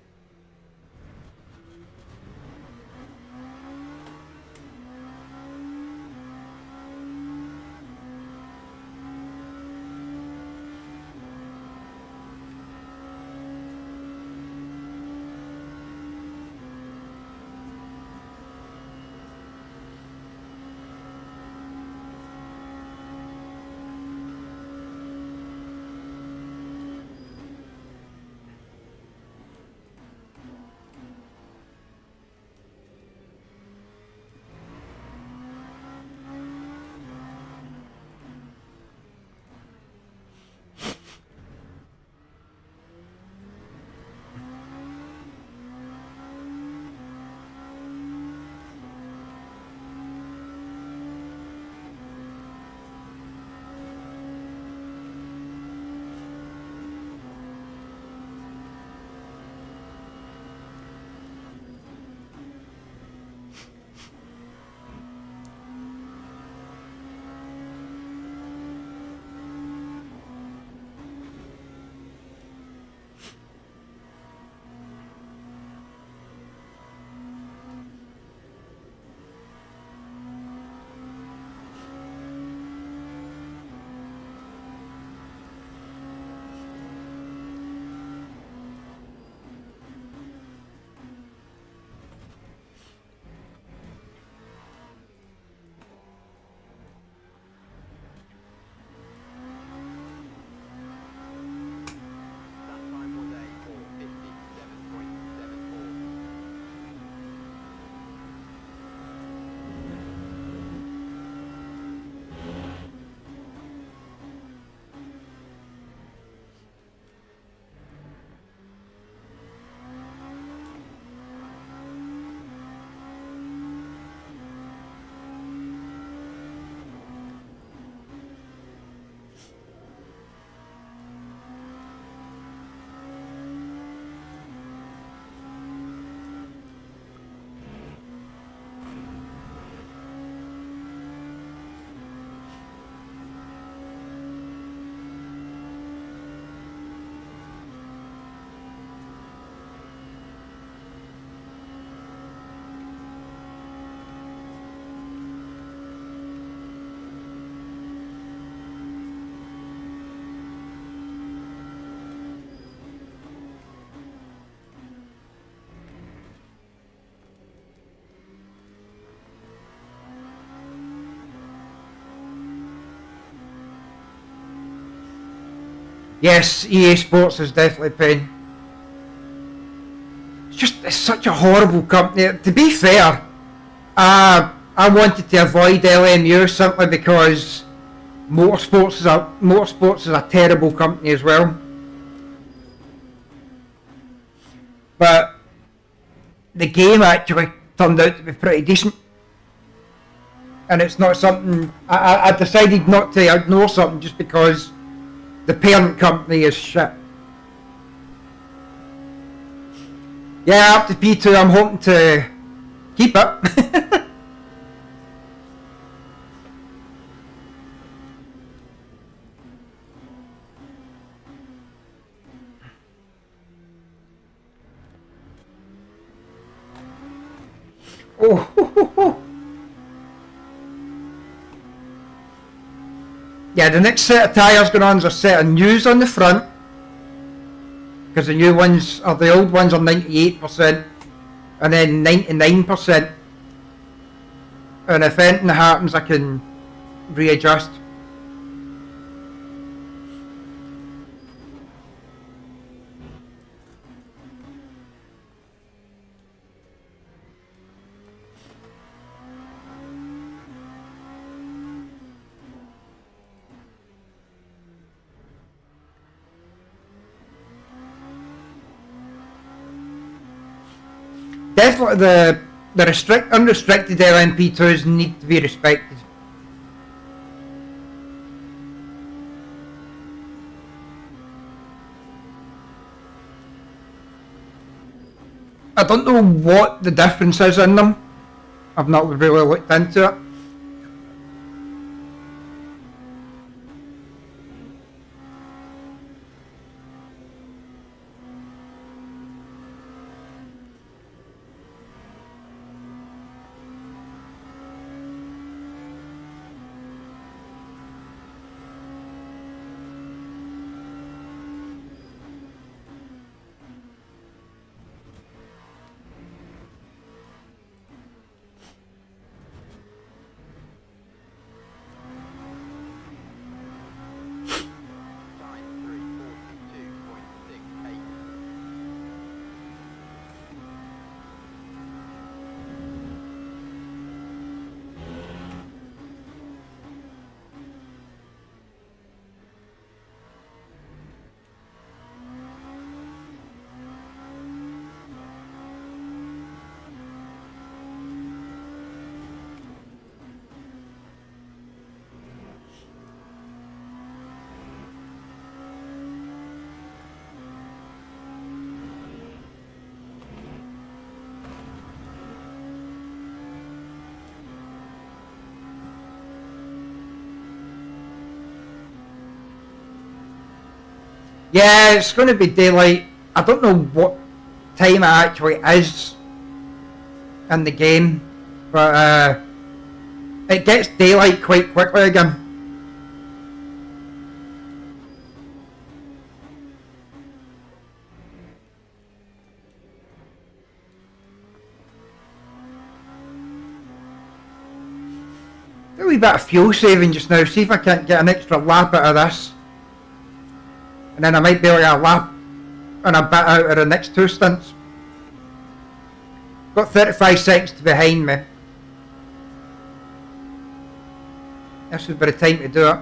Yes, EA Sports is definitely paying. It's such a horrible company. To be fair, I wanted to avoid LMU simply because Motorsports is a terrible company as well. But the game actually turned out to be pretty decent. And it's not something I decided not to ignore something just because the parent company is shit. Yeah, up to P2. I'm hoping to keep it. Oh. Yeah, the next set of tyres going on is a set of news on the front, because the new ones, or the old ones, are 98%, and then 99%. And if anything happens, I can readjust. Definitely the unrestricted LMP2s need to be respected. I don't know what the difference is in them. I've not really looked into it. Yeah, it's going to be daylight. I don't know what time it actually is in the game, but it gets daylight quite quickly again. Do a wee bit of fuel saving just now, see if I can't get an extra lap out of this. And then I might be able to get a lap and a bit out of the next two stints. Got 35 seconds to behind me. This would be the time to do it.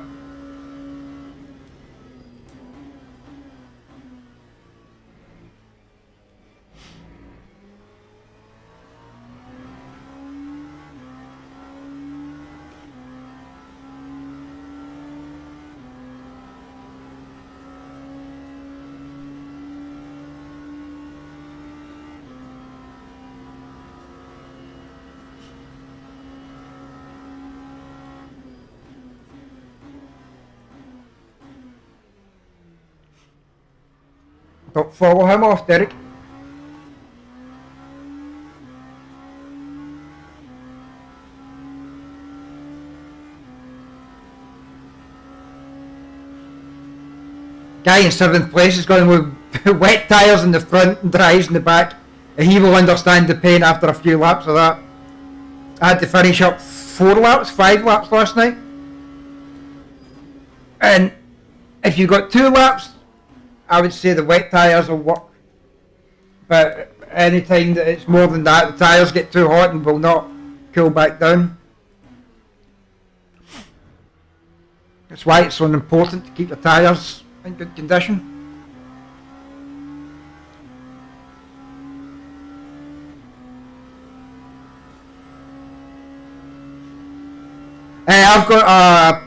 Don't follow him off, Derek. Guy in 7th place is going with wet tyres in the front and dries in the back. And he will understand the pain after a few laps of that. I had to finish up 5 laps last night. And if you got 2 laps I would say the wet tyres will work. But any time that it's more than that, the tyres get too hot and will not cool back down. That's why it's so important to keep the tyres in good condition. I've got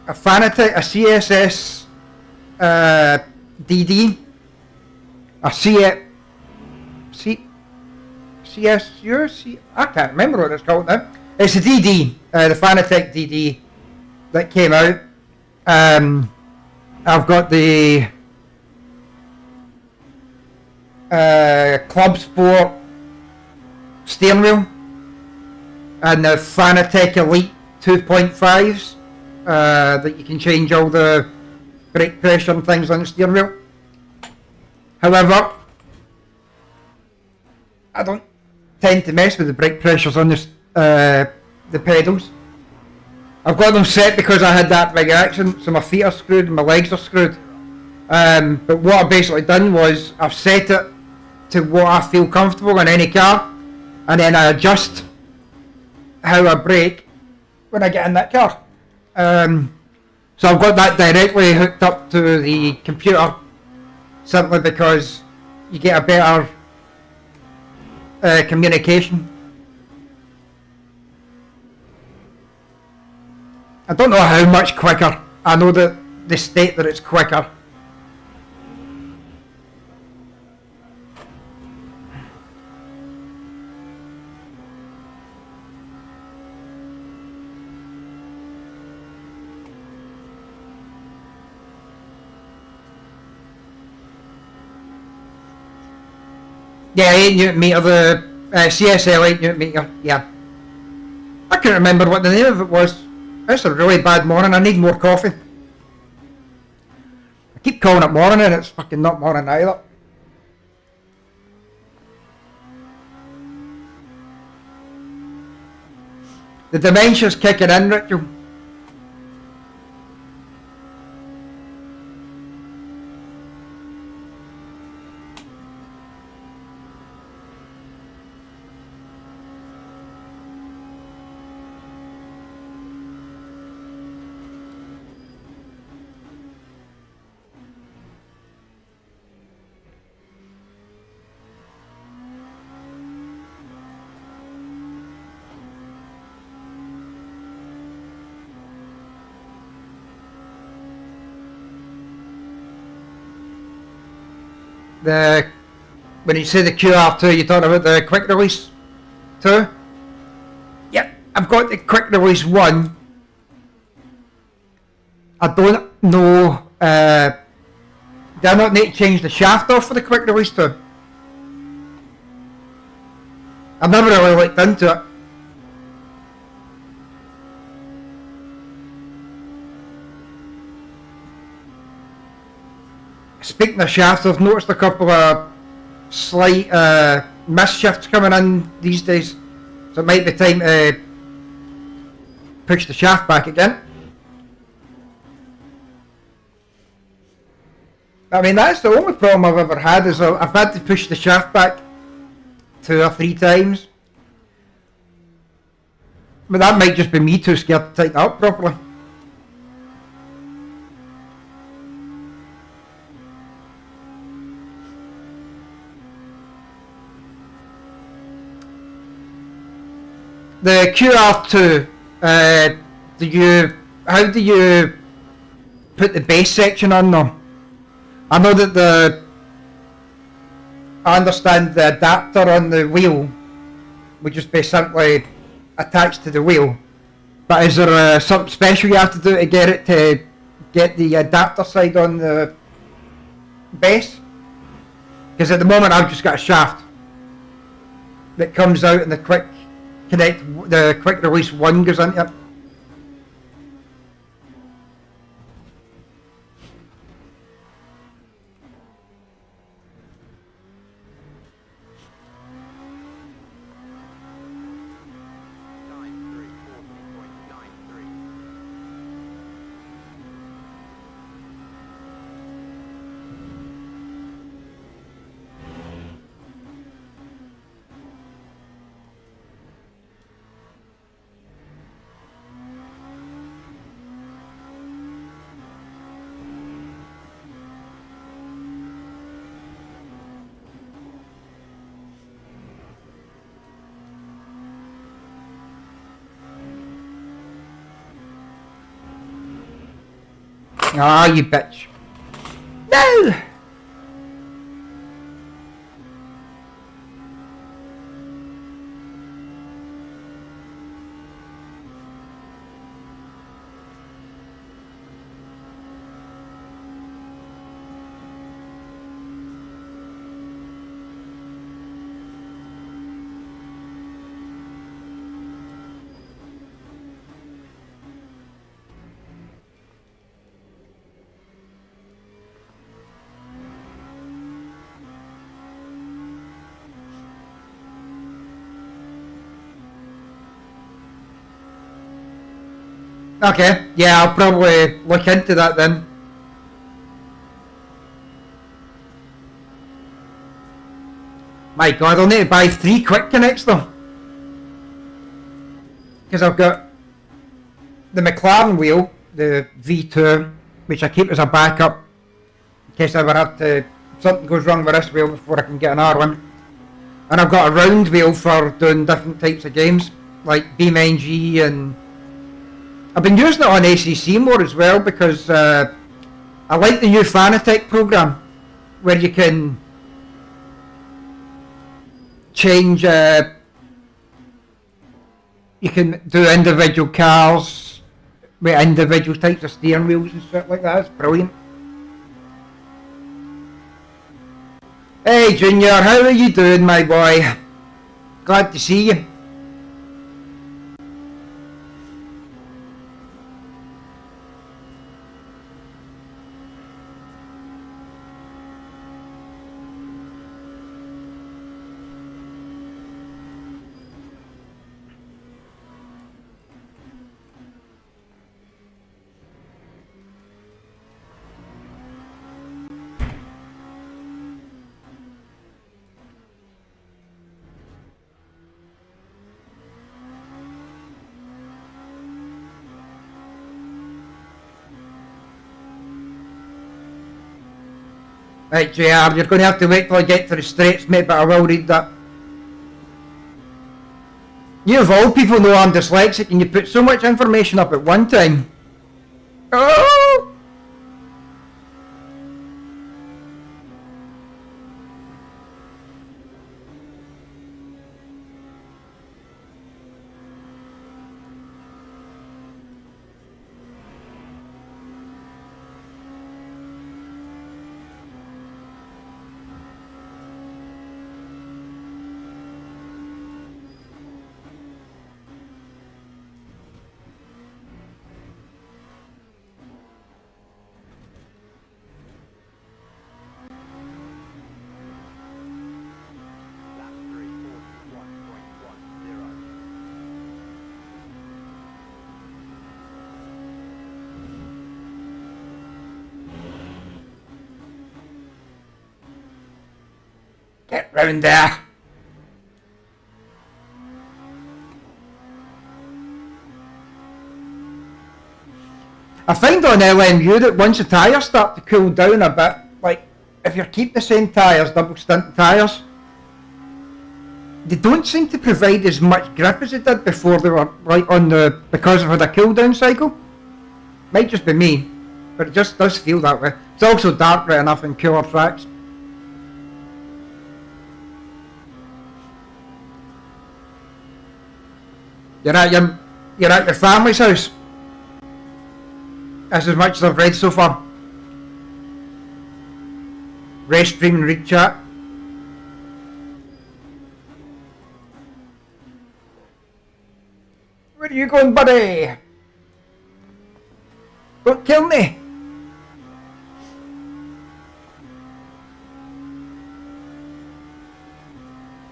a Fanatec, a CSS DD, a CSU, I can't remember what it's called now. It's a DD, the Fanatec DD that came out. I've got the Club Sport steering wheel and the Fanatec Elite 2.5s that you can change all the brake pressure and things on the steering wheel. However, I don't tend to mess with the brake pressures on the pedals. I've got them set because I had that big accident, so my feet are screwed and my legs are screwed. But what I've basically done was I've set it to what I feel comfortable in any car, and then I adjust how I brake when I get in that car. So I've got that directly hooked up to the computer, simply because you get a better communication. I don't know how much quicker. I know that they state that it's quicker. Yeah, 8 Newton meter, the CSL 8 Newton meter, yeah. I can't remember what the name of it was. It's a really bad morning, I need more coffee. I keep calling it morning and it's fucking not morning either. The dementia's kicking in, Rachel. When you say the QR2, you're talking about the quick release 2? Yep, I've got the quick release 1. I don't know, do I not need to change the shaft off for the quick release 2? I've never really looked into it. Speaking of shafts, I've noticed a couple of slight misshifts coming in these days, so it might be time to push the shaft back again. I mean, that's the only problem I've ever had, is I've had to push the shaft back 2 or 3 times. But that might just be me too scared to tighten it up properly. The QR2, how do you put the base section on them? I know that I understand the adapter on the wheel would just be simply attached to the wheel, but is there something special you have to do to get the adapter side on the base? Because at the moment I've just got a shaft that comes out and the quick release 1 goes into it. Ah, you bitch. No! Okay, yeah, I'll probably look into that then. My god, I'll need to buy 3 quick connects though. Because I've got the McLaren wheel, the V2, which I keep as a backup in case I ever have to, something goes wrong with this wheel before I can get another one. And I've got a round wheel for doing different types of games, like BeamNG, and I've been using it on ACC more as well because I like the new Fanatec program where you can change, you can do individual cars with individual types of steering wheels and stuff like that. It's brilliant. Hey Junior, how are you doing, my boy? Glad to see you. Right, JR, you're going to have to wait till I get to the straights, mate, but I will read that. You of all people know I'm dyslexic and you put so much information up at one time. Oh! Get round there. I find on LMU that once the tyres start to cool down a bit, like if you keep the same tyres, double stint tyres, they don't seem to provide as much grip as they did before they were right on the, because of the cool down cycle. Might just be me, but it just does feel that way. It's also dark right enough in cooler tracks. You're at your family's house. That's as much as I've read so far. Race stream and read chat. Where are you going, buddy? Don't kill me.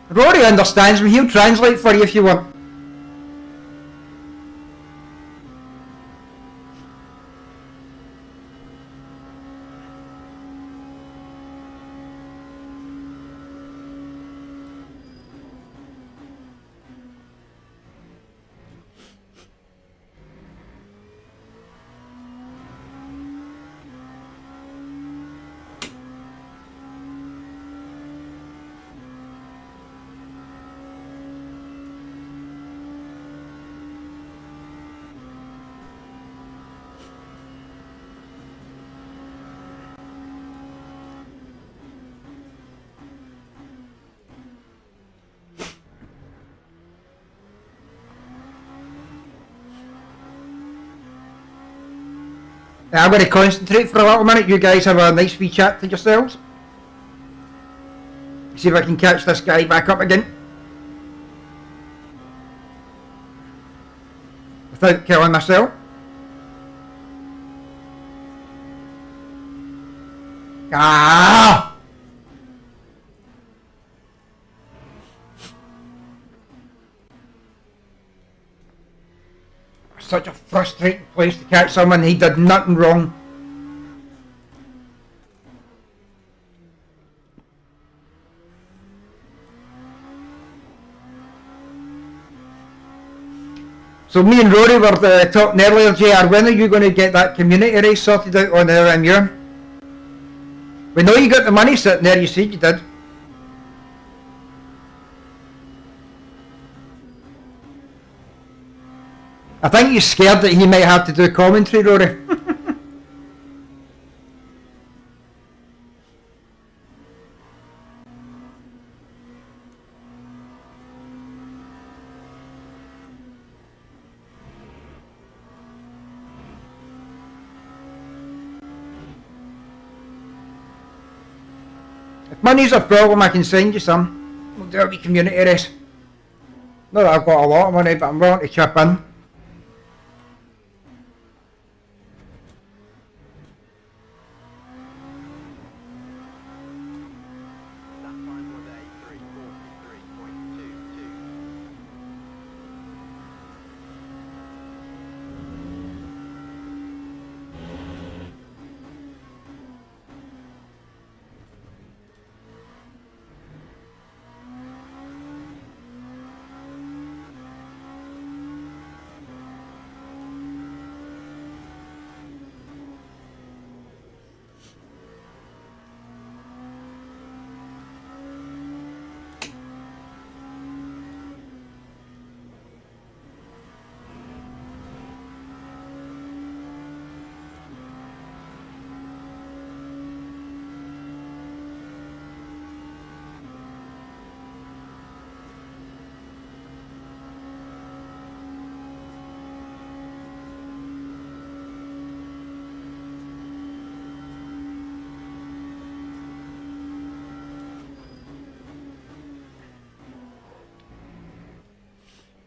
Rory understands me. He'll translate for you if you want. I'm going to concentrate for a little minute. You guys have a nice wee chat to yourselves. See if I can catch this guy back up again. Without killing myself. Ah! Such a frustrating place to catch someone. He did nothing wrong. So me and Rory were talking earlier, JR, when are you going to get that community race sorted out on the LMU? We know you got the money sitting there, you said you did. I think he's scared that he might have to do commentary, Rory. If money's a problem, I can send you some. We'll do a wee community race. Not that I've got a lot of money, but I'm willing to chip in.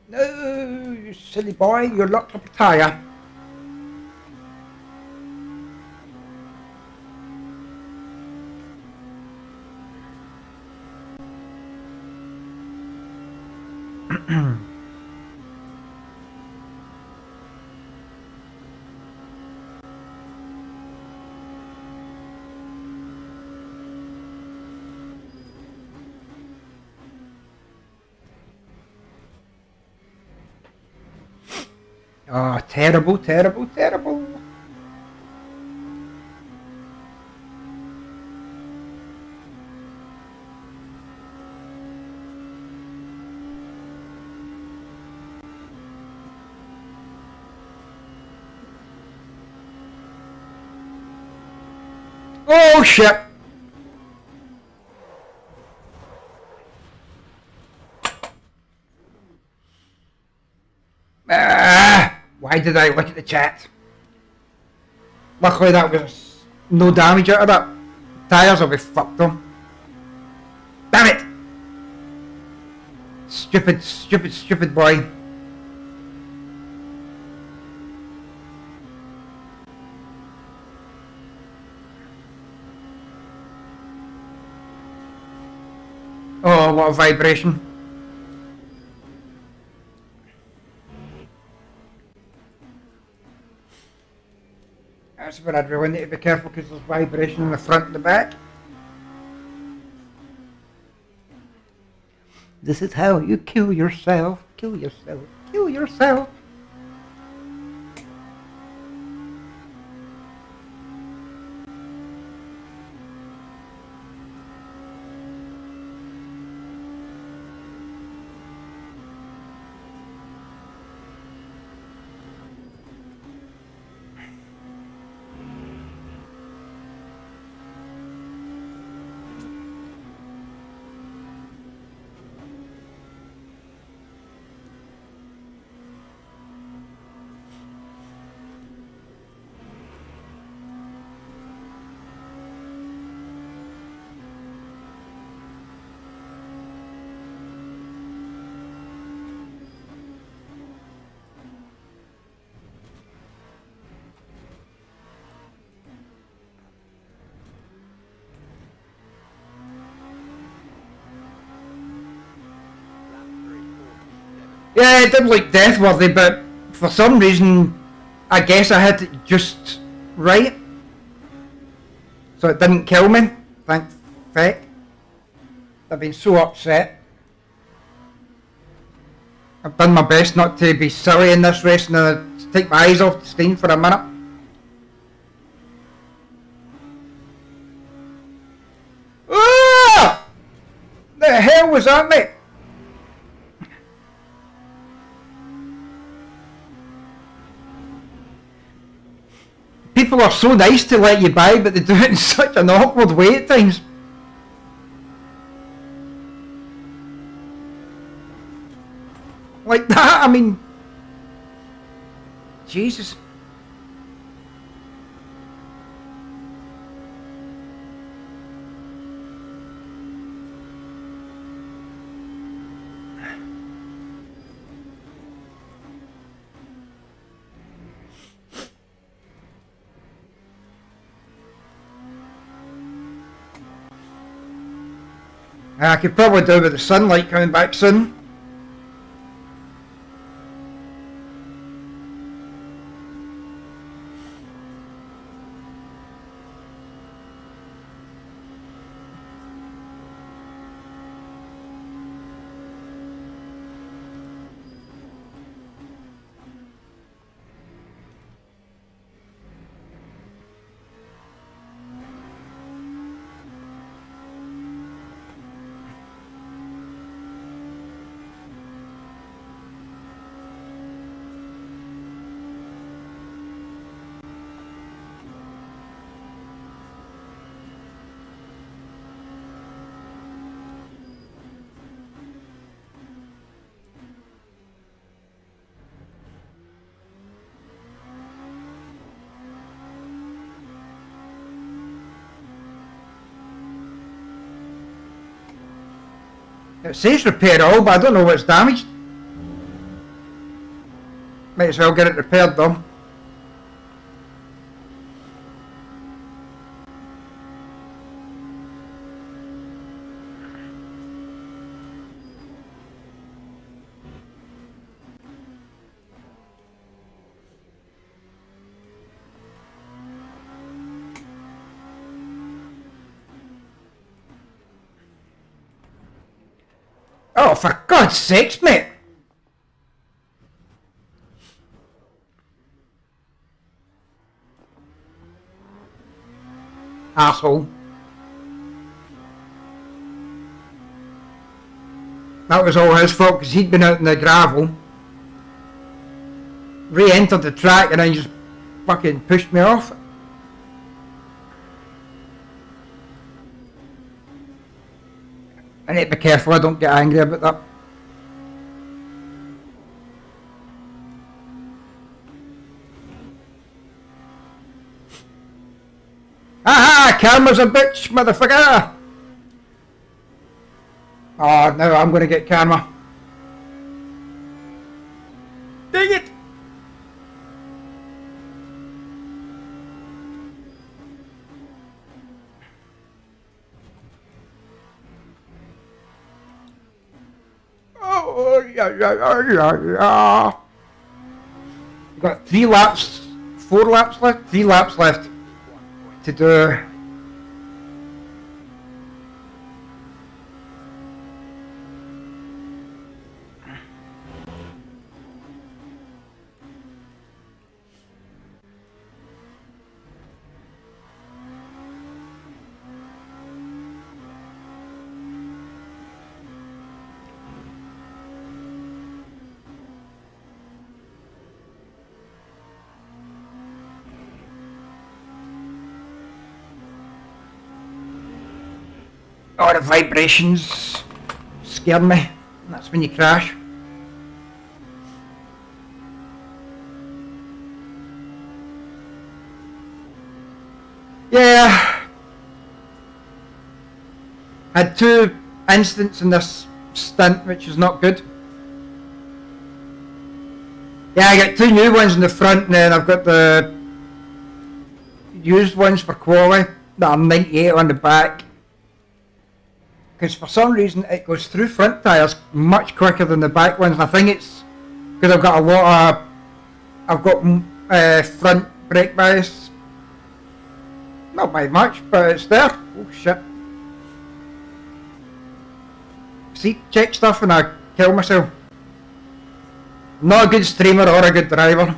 No, you silly boy, you're locked up a tyre. Oh, terrible, terrible, terrible. Oh, shit. Why did I look at the chat? Luckily that was no damage out of that. Tyres will be fucked them. Damn it! Stupid, stupid, stupid boy. Oh, what a vibration. That's where I'd really need to be careful because there's vibration in the front and the back. This is how you kill yourself. Kill yourself. Kill yourself. Yeah, it did look death-worthy, but for some reason, I guess I hit it just right. So it didn't kill me, thank feck. I've been so upset. I've done my best not to be silly in this race and take my eyes off the screen for a minute. Ah! The hell was that, mate? People are so nice to let you by, but they do it in such an awkward way at times. Like that, I mean... Jesus. I could probably do with the sunlight coming back soon. It says repair all, but I don't know what's damaged. Might as well get it repaired though. Oh, for God's sakes, mate! Asshole. That was all his fault because he'd been out in the gravel, re-entered the track and then just fucking pushed me off. I need to be careful I don't get angry about that. Aha! Karma's a bitch, motherfucker! Oh, now I'm gonna get karma. Dang it! Oh, yeah. We've got 3 laps, 4 laps left? 3 laps left to do. Oh, the vibrations scare me. That's when you crash. Yeah. I had 2 incidents in this stint, which is not good. Yeah, I got 2 new ones in the front and then I've got the used ones for quali that are 98 on the back. Because for some reason it goes through front tyres much quicker than the back ones. I think it's because I've got a lot of, I've got front brake bias. Not by much, but it's there. Oh shit. See, check stuff and I kill myself. Not a good streamer or a good driver.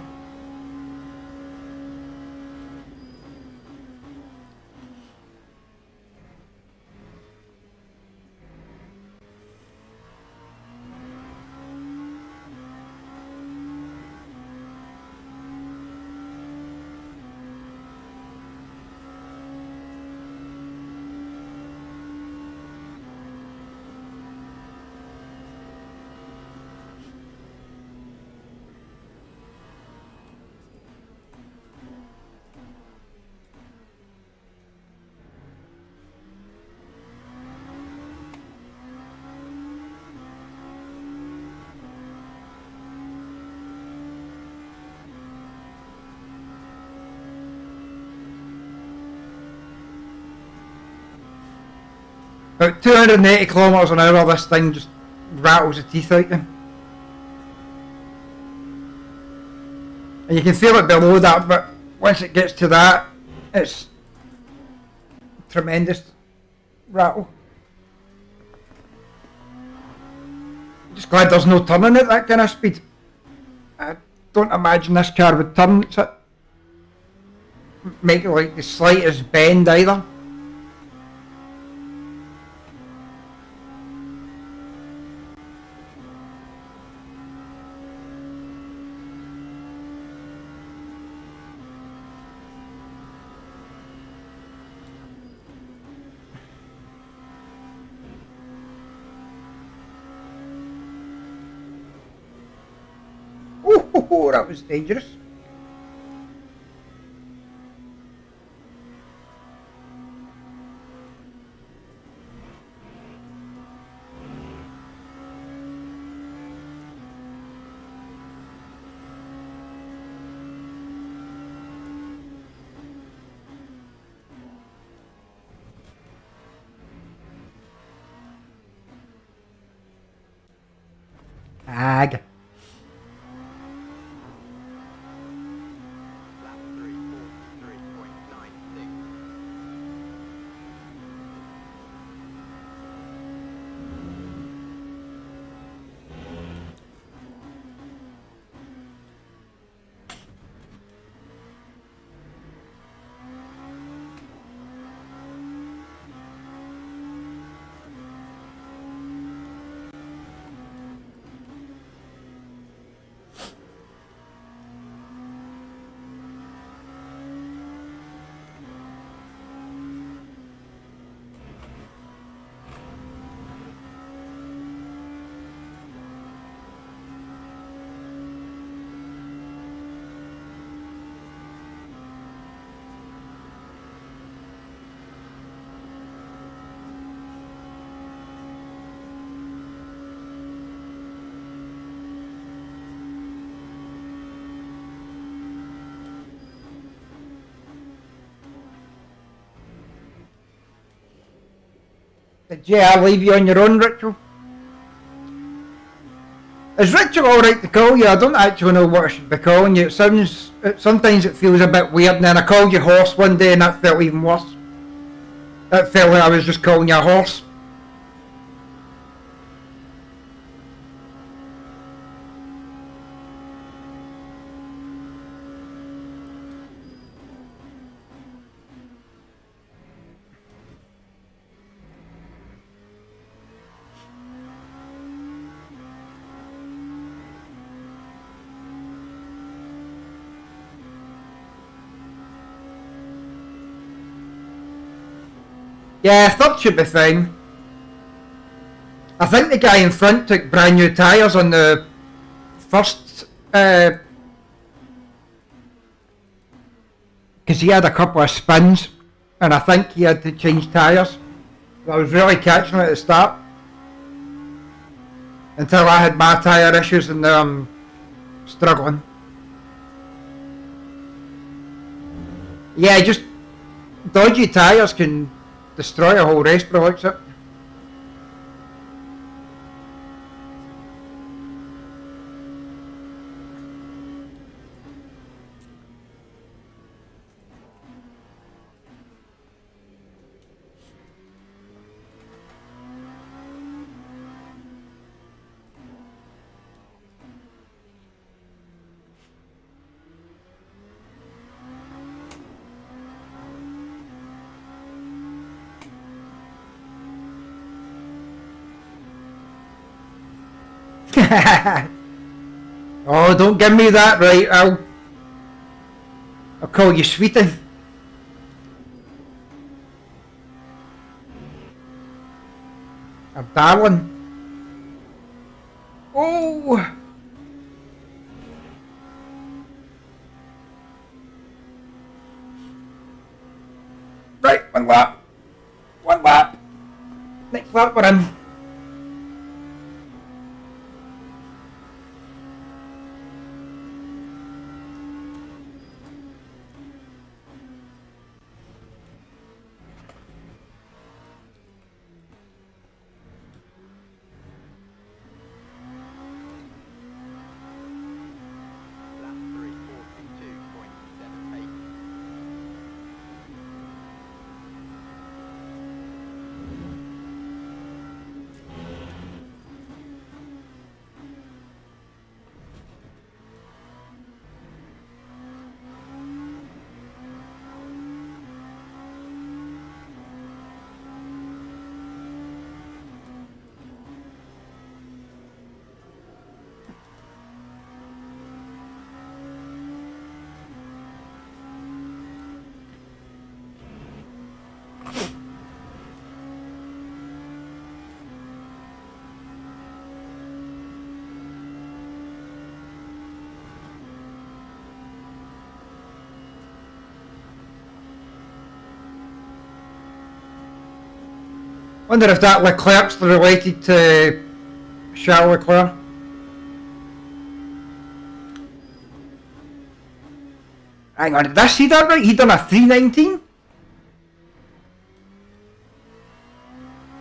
About 280 kilometres an hour, this thing just rattles the teeth out you. And you can feel it below that, but once it gets to that, it's tremendous rattle. Just glad there's no turning at that kind of speed. I don't imagine this car would turn it. Make like the slightest bend either. Oh, that was dangerous. Ag. Did I leave you on your own, Ritual? Is Ritual alright to call you? I don't actually know what I should be calling you. Sometimes it feels a bit weird, and then I called you horse one day and that felt even worse. That felt like I was just calling you a horse. Yeah, third should be fine. I think the guy in front took brand new tyres on the first, because he had a couple of spins, and I think he had to change tyres. I was really catching it at the start, until I had my tyre issues and now I'm struggling. Yeah, just dodgy tyres can destroy a whole race, bro, looks it. Oh, don't give me that, right? I'll call you sweetie. Or darling. Oh! Right, one lap. One lap. Next lap we're in. Lap 3:42.78. Wonder if that Leclerc's related to Charles Leclerc. Hang on, did I see that right? He done a 319?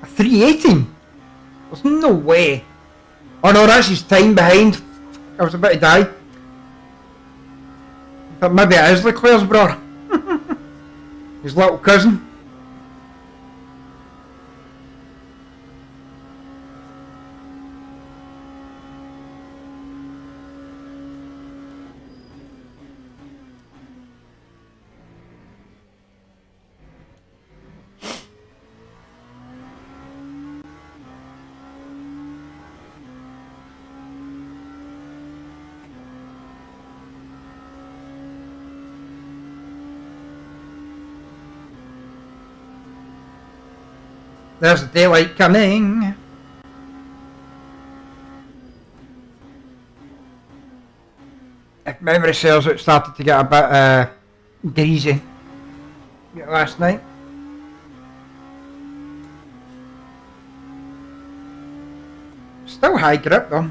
A 318? There's no way. Oh no, that's his time behind. I was about to die. But maybe it is Leclerc's brother. His little cousin. There's the daylight coming. If memory serves, it started to get a bit greasy last night. Still high grip though.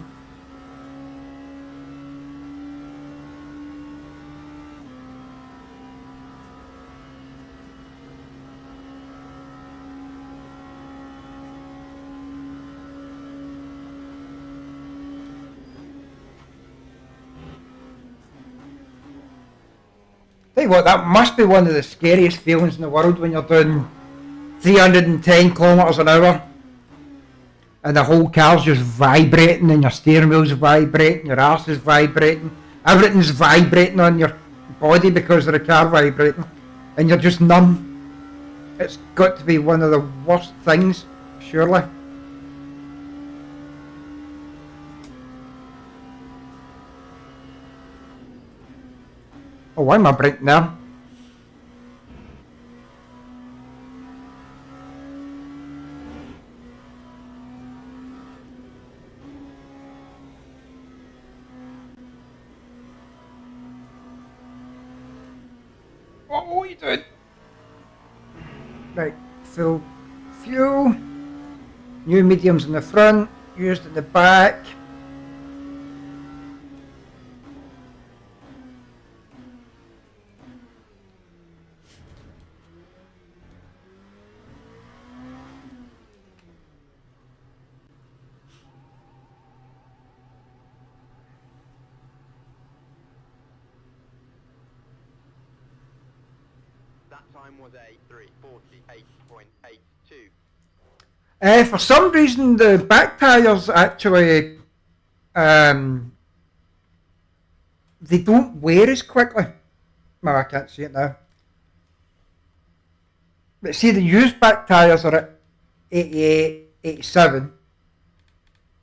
Tell you what, that must be one of the scariest feelings in the world when you're doing 310 kilometres an hour and the whole car's just vibrating and your steering wheel's vibrating, your arse is vibrating, everything's vibrating on your body because of the car vibrating and you're just numb. It's got to be one of the worst things, surely. Oh, why am I braking there? Oh, what are you doing? Right, full fuel. New mediums in the front, used in the back. That time was a 3:48.82. For some reason, the back tyres actually they don't wear as quickly. Well, I can't see it now. But see, the used back tyres are at 88, 87.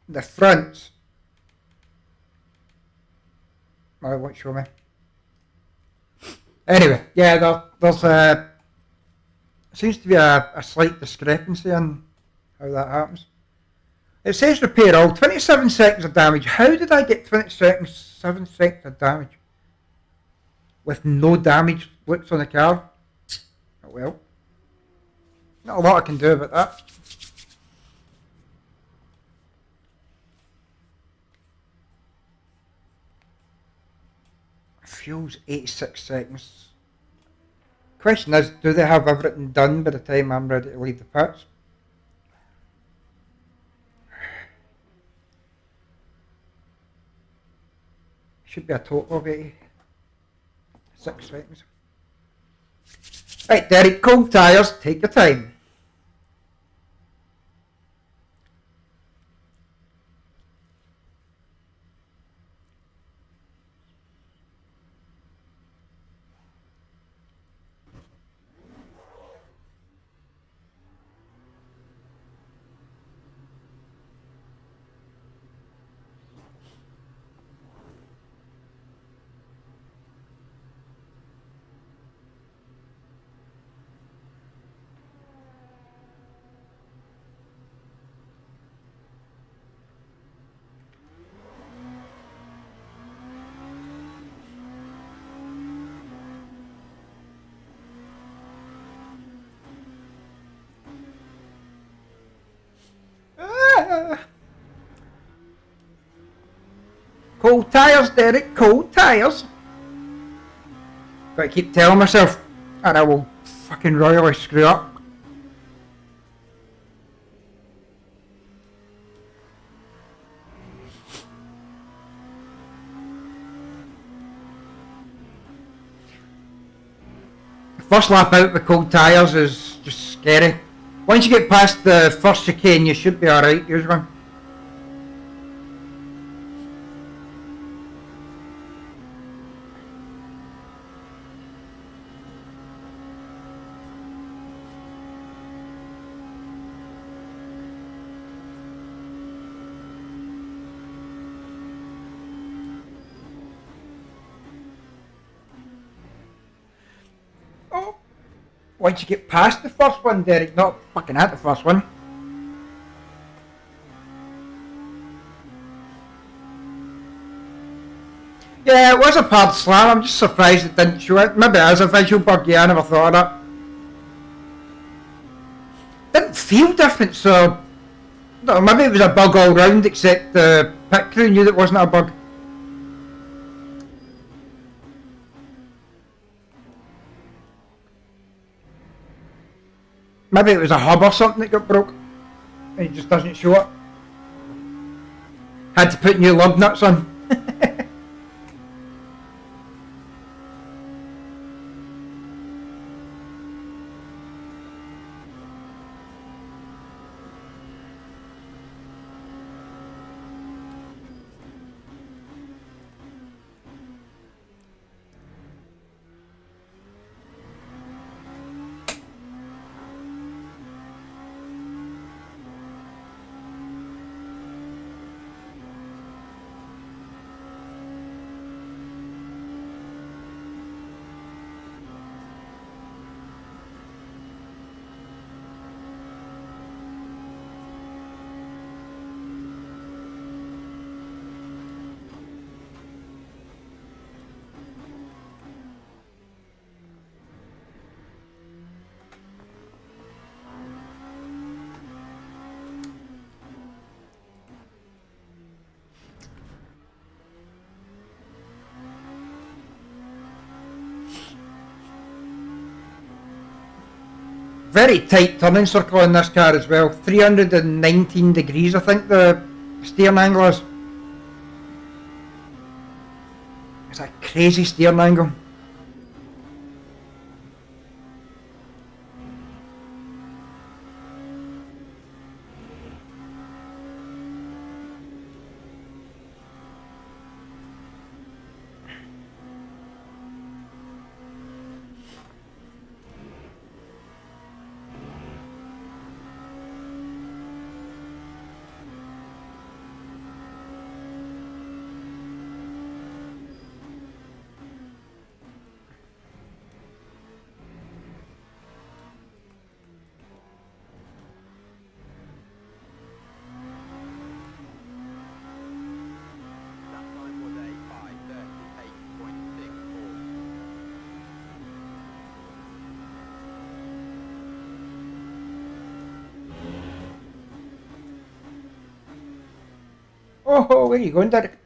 The fronts I won't show me. Anyway, yeah, there's seems to be a slight discrepancy in how that happens. It says repair all, 27 seconds of damage. How did I get 7 seconds of damage? With no damage looks on the card? Oh well. Not a lot I can do about that. Fuel's 86 seconds. Question is, do they have everything done by the time I'm ready to leave the pits? Should be a total of 86 seconds. Right, Derek, cold tyres, take your time. Cold tyres, Derek, cold tyres. But I keep telling myself, and I will fucking royally screw up. The first lap out with cold tyres is just scary. Once you get past the first chicane, you should be alright, usually. Oh! Once you get past the first one, Derek, not fucking at the first one. Yeah, it was a pad slam, I'm just surprised it didn't show it. Maybe it is a visual bug, yeah, I never thought of that. Didn't feel different, so... No, maybe it was a bug all round, except the pit crew knew that it wasn't a bug. Maybe it was a hub or something that got broke, and it just doesn't show it. Had to put new lug nuts on. Very tight turning circle in this car as well. 319 degrees I think the steering angle is. It's a crazy steering angle. Oh, where are you going, Derek?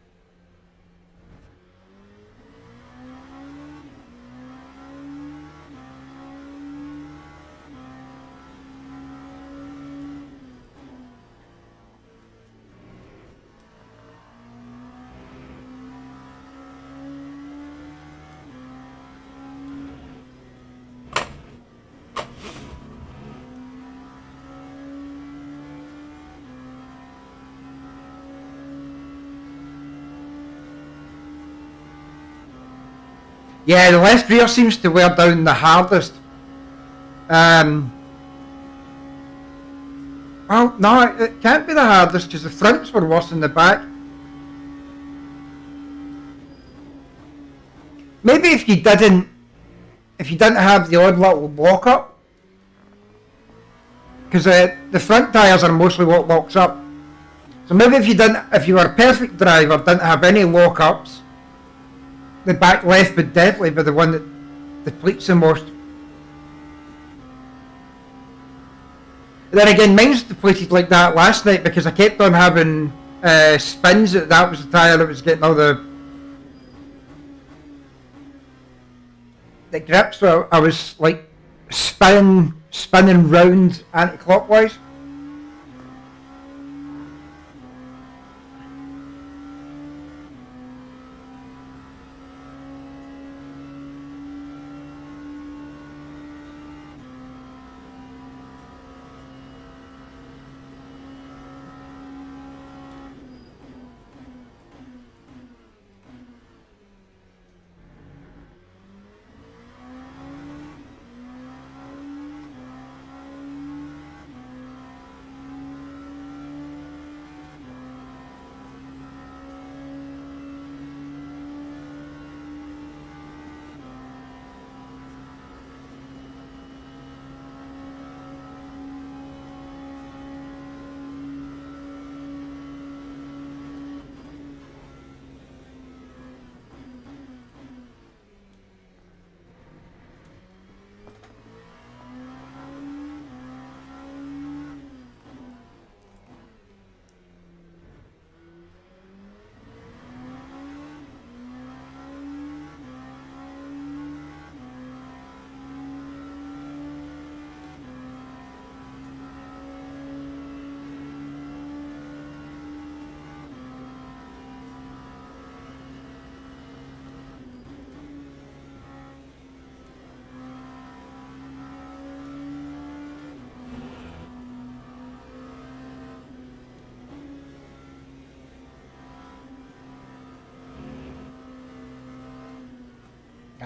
Yeah, the left rear seems to wear down the hardest. Well, no, it can't be the hardest because the fronts were worse than the back. Maybe if you didn't have the odd little lock up, because the front tyres are mostly what locks up. So maybe if you were a perfect driver, didn't have any lock ups, the back left would definitely be the one that depletes the most. Then again, mine's depleted like that last night because I kept on having spins. That was the tyre that was getting all the grips. So I was like spinning round anti-clockwise.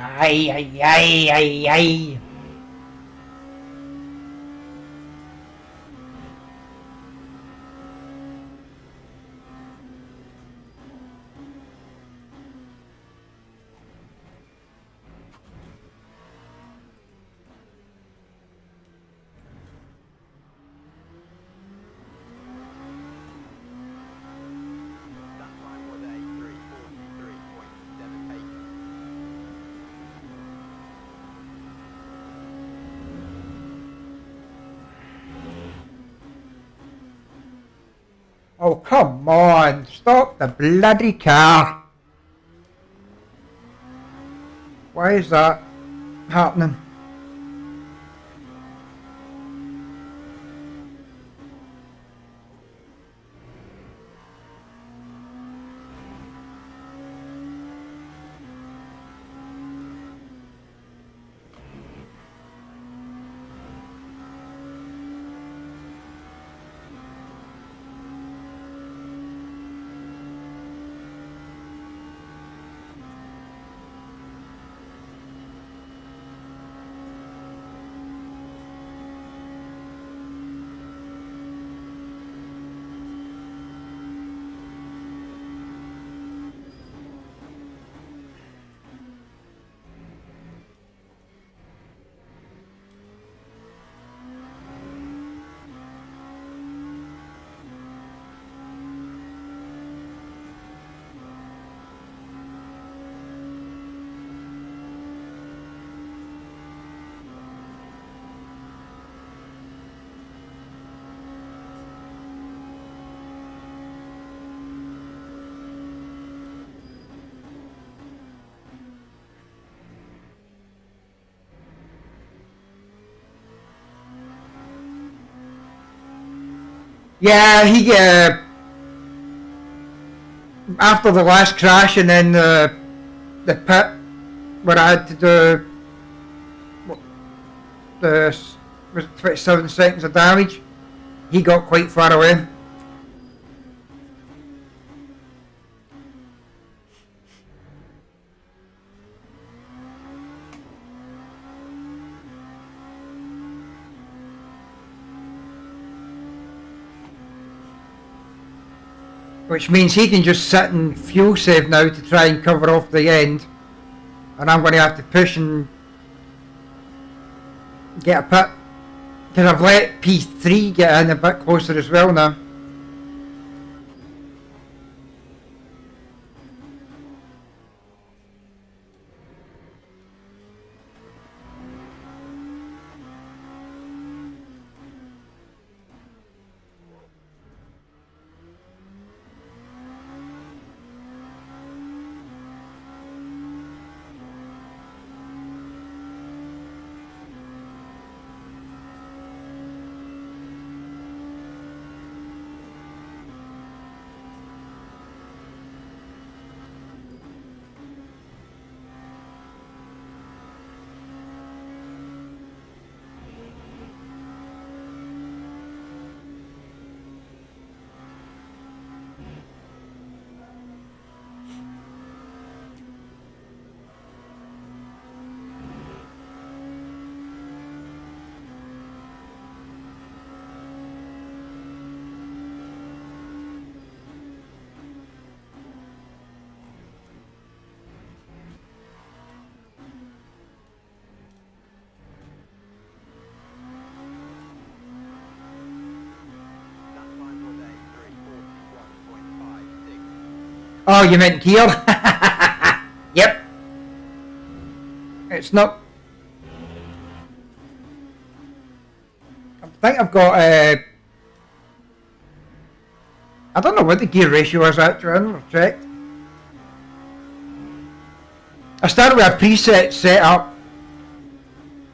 Ay, ay, ay, ay, ay. That time was a 3:43.78. Oh, come on. Stop the bloody car. Why is that happening? Yeah, he after the last crash and then the pit where I had to do what, the was it 27 seconds of damage. He got quite far away. Which means he can just sit and fuel save now to try and cover off the end. And I'm going to have to push and get a pit. Because I've let P3 get in a bit closer as well now. That time was a 341.56. Oh, you meant gear? Yep. It's not... I think I've got I don't know what the gear ratio is actually, I never checked. I started with a preset setup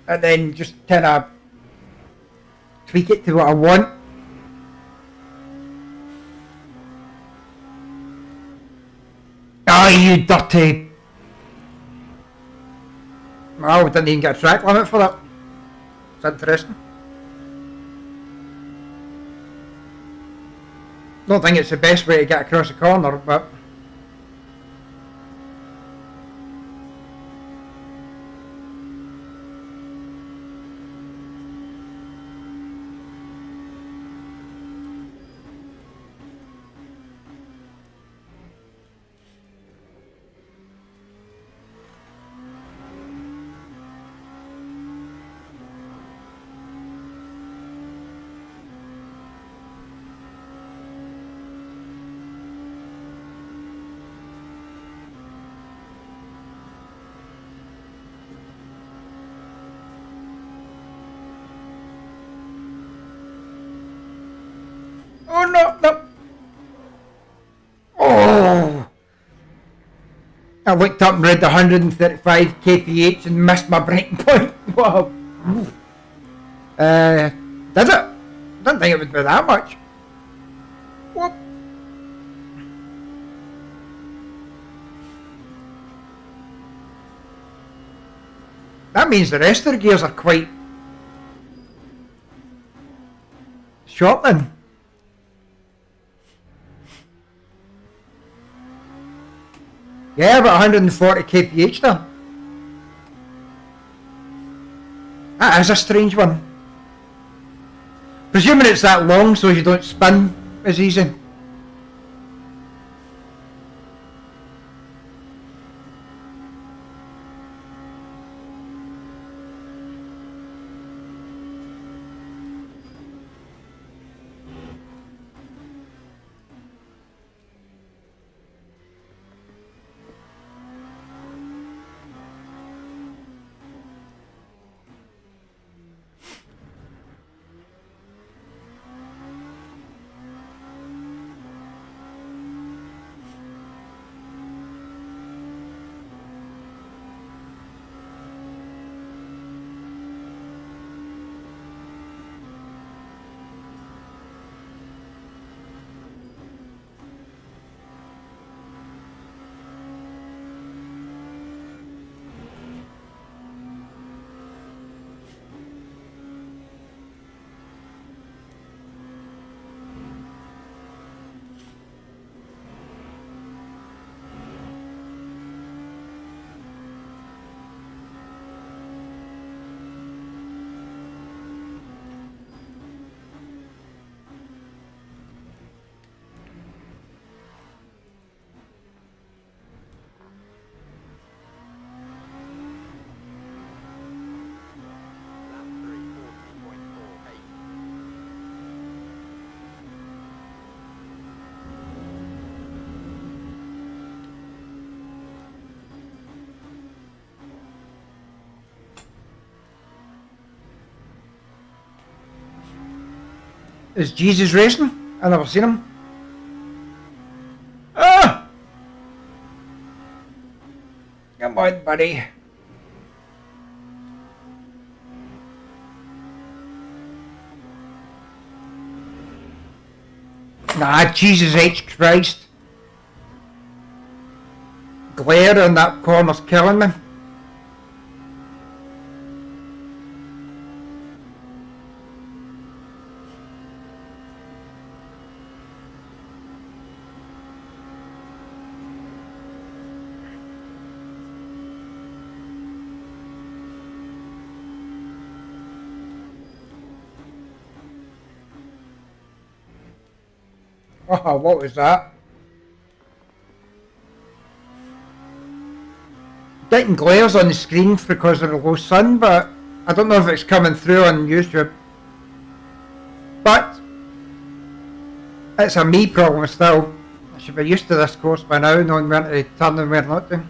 and then just kind of tweak it to what I want. Oh, you dirty... Oh, we didn't even get a track limit for that. It's interesting. Don't think it's the best way to get across the corner, but... Oh no, no! Oh! I looked up and read the 135 kph and missed my breaking point. Wow. Did it? Didn't think it would be that much. Whoop. That means the rest of the gears are quite short then. Yeah, about 140 kph there. That is a strange one. Presuming it's that long so you don't spin as easy. Is Jesus racing? I never seen him. Ah! Come on, buddy. Nah, Jesus H. Christ. Glare on that corner's killing me. Oh, what was that? Getting glares on the screen because of the low sun, but I don't know if it's coming through on YouTube. But it's a me problem still. I should be used to this course by now, knowing when to turn and where not to.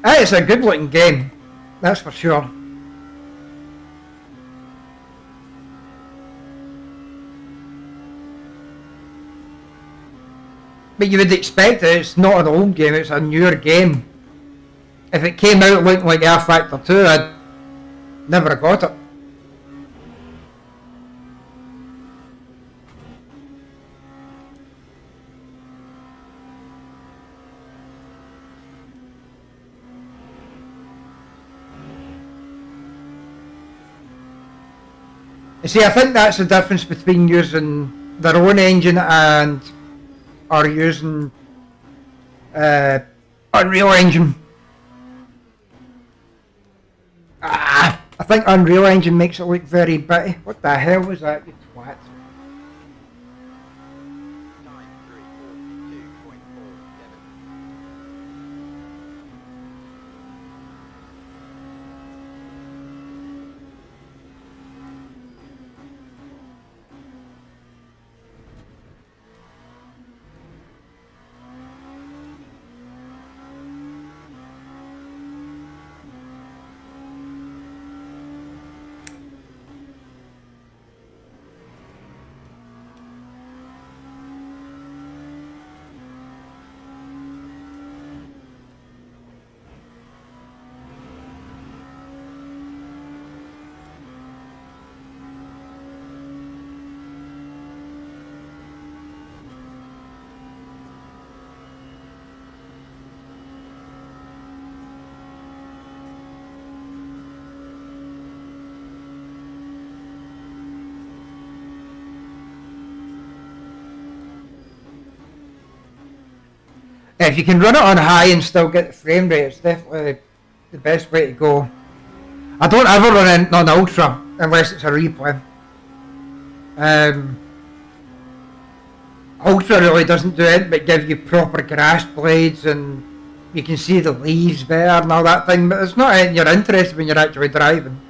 It's a good looking game, that's for sure. But you would expect it, it's not an old game, it's a newer game. If it came out looking like R Factor 2, I'd never have got it. You see, I think that's the difference between using their own engine and or using Unreal Engine. I think Unreal Engine makes it look very bitty. What the hell was that, you twat? 9342.47. If you can run it on high and still get the frame rate, it's definitely the best way to go. I don't ever run it on ultra unless it's a replay. Ultra really doesn't do it but give you proper grass blades and you can see the leaves there and all that thing, but it's not in your interest when you're actually driving.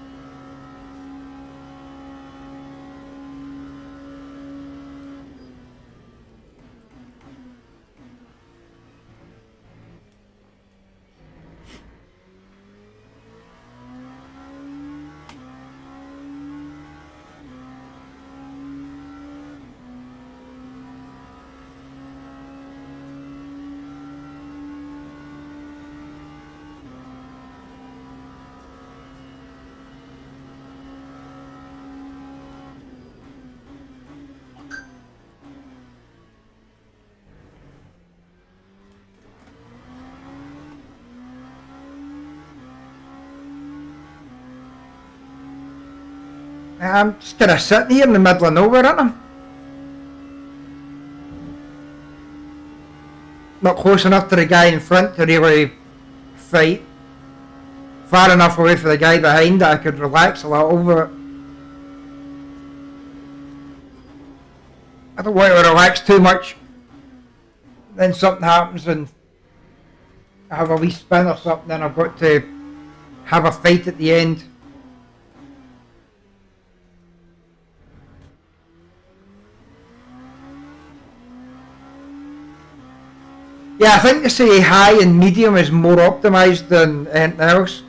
I'm just kind of sitting here in the middle of nowhere, aren't I? Not close enough to the guy in front to really fight. Far enough away from the guy behind that I could relax a lot over it. I don't want to relax too much. Then something happens and I have a wee spin or something, then I've got to have a fight at the end. Yeah, I think to say high and medium is more optimised than anything else.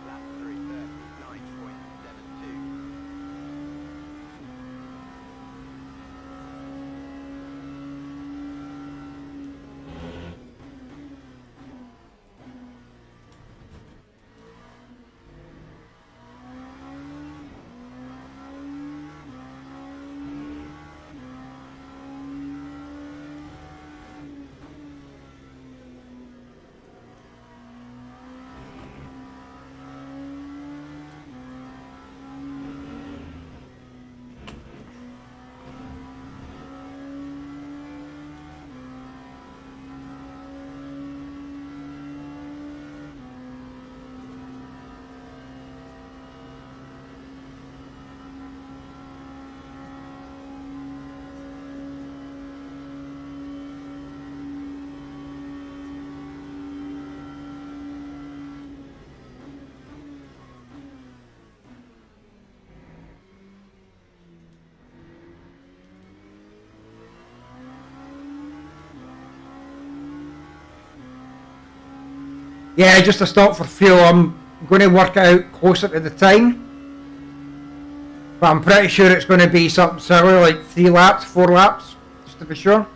Lap 3, 39.72. Yeah, just a stop for fuel. I'm going to work it out closer to the time. But I'm pretty sure it's going to be something similar, like 3 laps, 4 laps, just to be sure.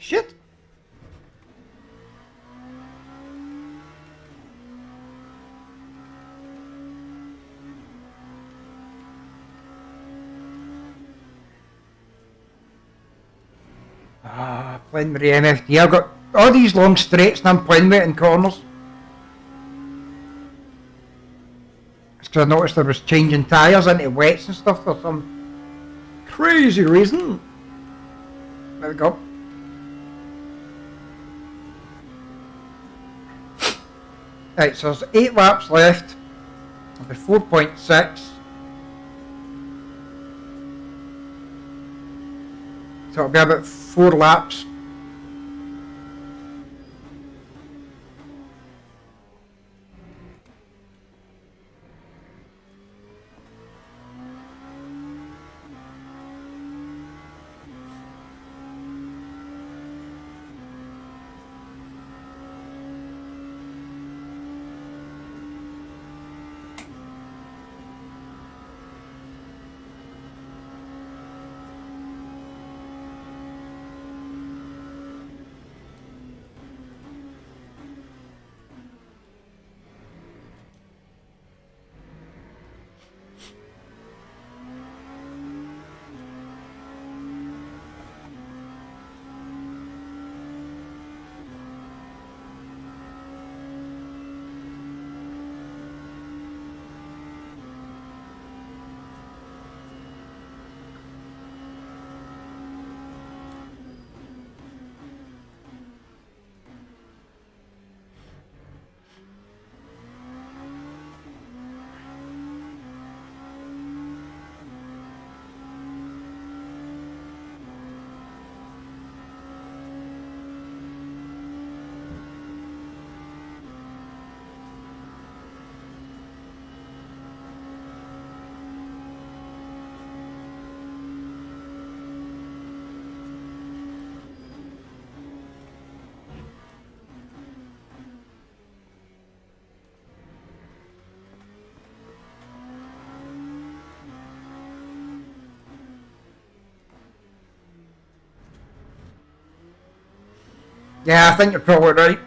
Shit. Playing with the MFD. I've got all these long straights and I'm playing with it in corners. Because I noticed there was changing tyres into wets and stuff for some crazy reason. There we go. Right, so there's 8 laps left. It'll be 4.6. So it'll be about 4 laps. Yeah, I think you're probably right.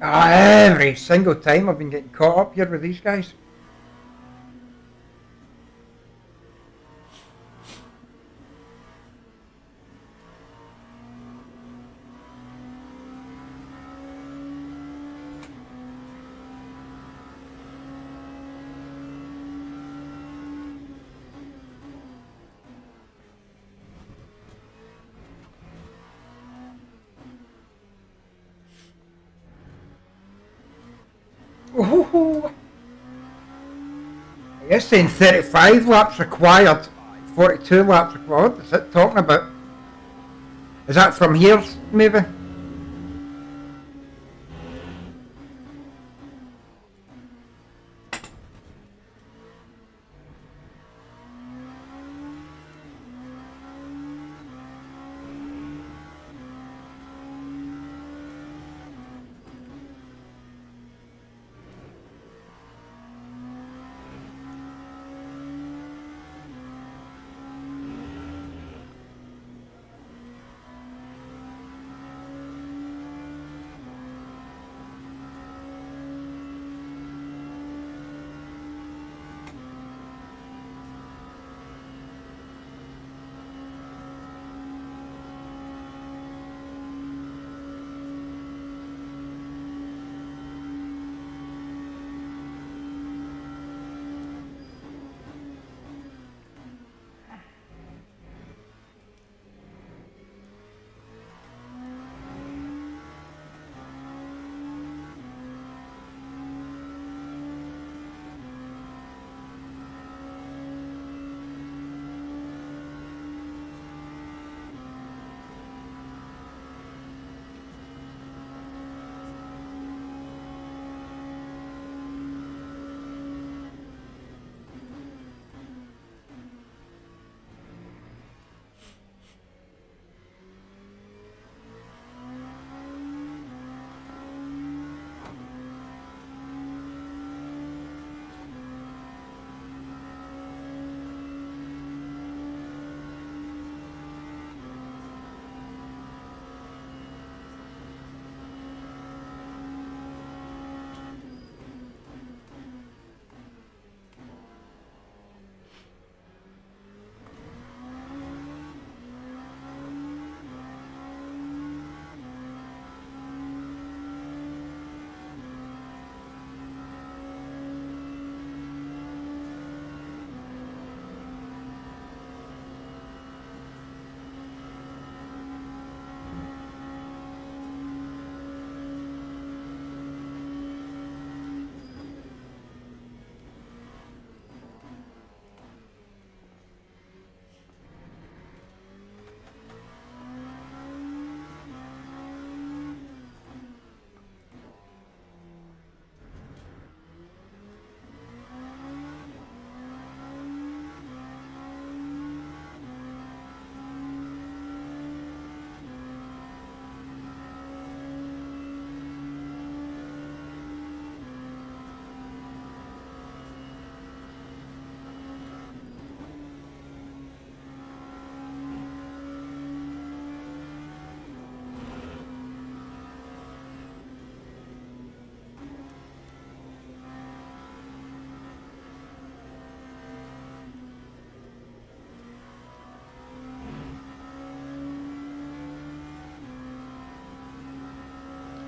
Every single time I've been getting caught up here with these guys. Ooh. You're saying 35 laps required, 42 laps required. What's it talking about? Is that from here, maybe?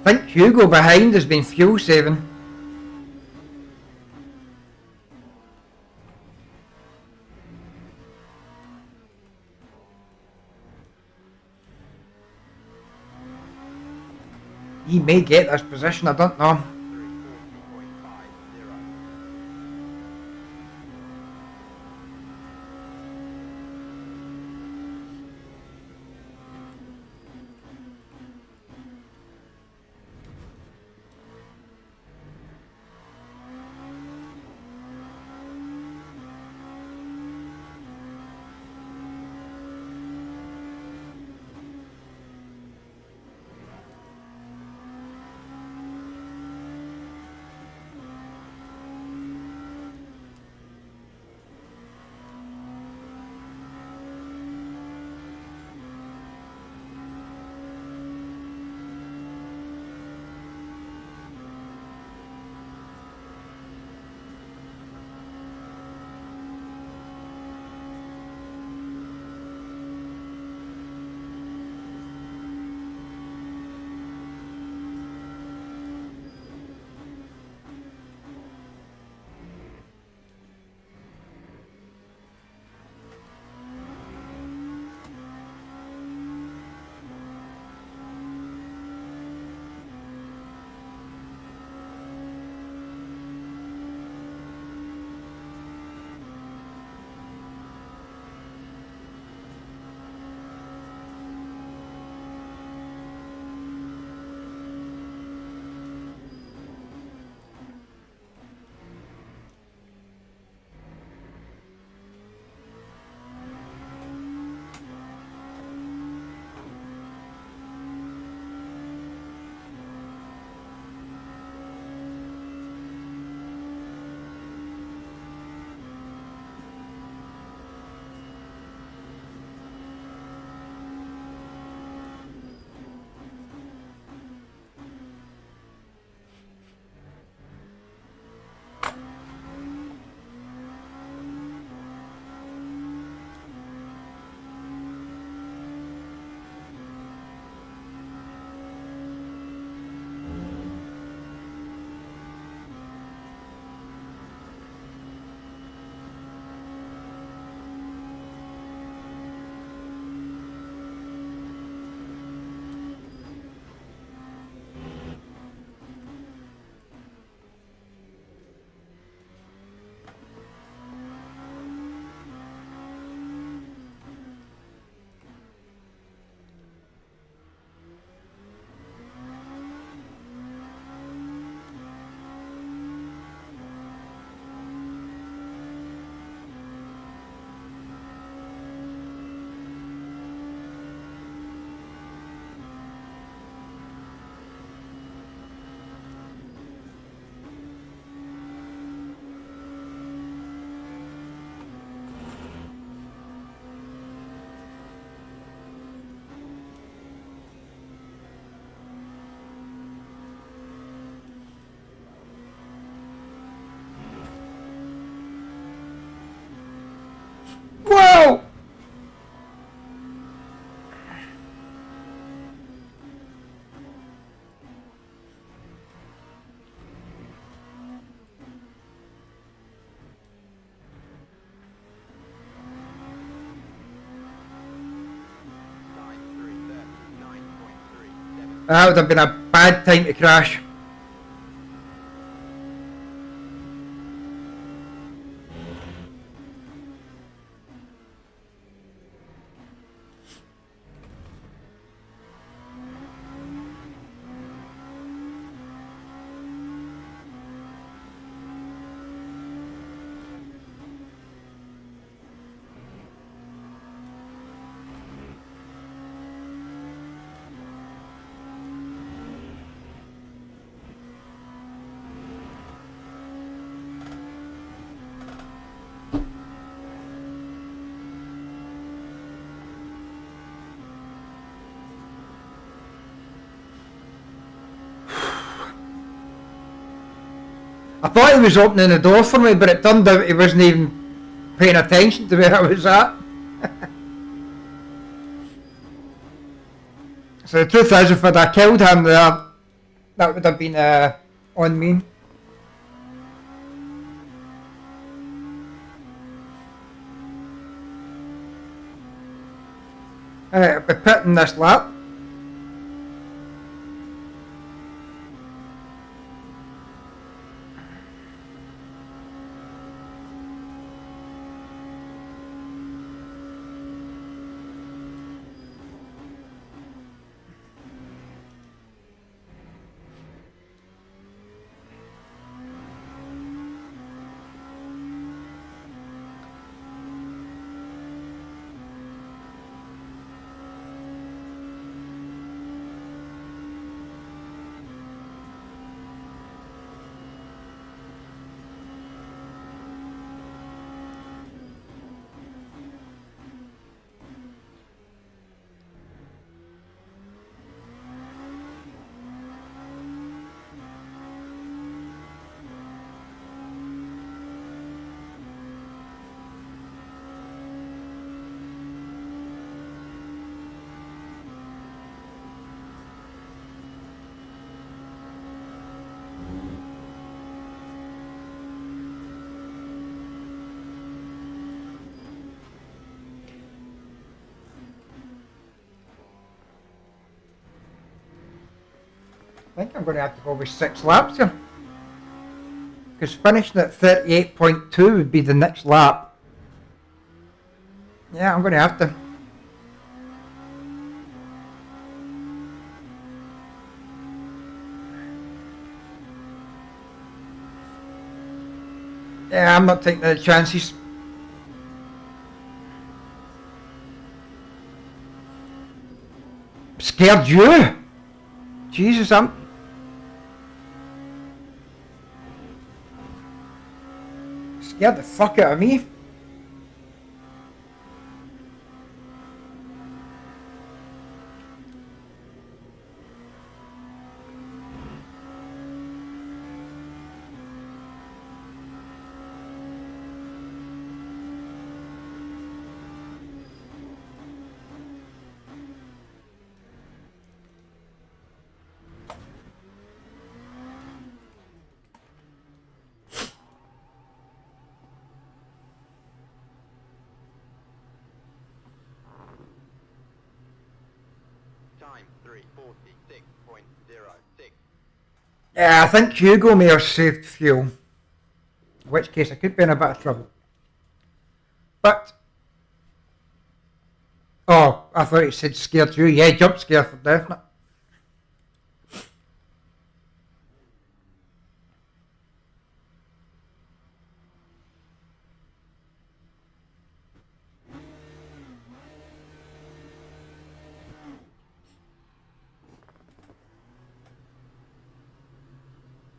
I think Hugo behind has been fuel saving. He may get this position, I don't know. 340.50. Whoa! That would have been a bad time to crash. I thought he was opening the door for me, but it turned out he wasn't even paying attention to where I was at. So the truth is, if I'd have killed him there, that would have been on me. I'll be pitting this lap. I think I'm going to have to go with 6 laps here. Because finishing at 38.2 would be the next lap. Yeah, I'm going to have to. Yeah, I'm not taking any chances. Scared you? Jesus, I'm... Scared the fuck out of me. Time 3:46.06. Yeah, I think Hugo may have saved fuel. In which case I could be in a bit of trouble. But... Oh, I thought it said scared you. Yeah, jump scare for definite.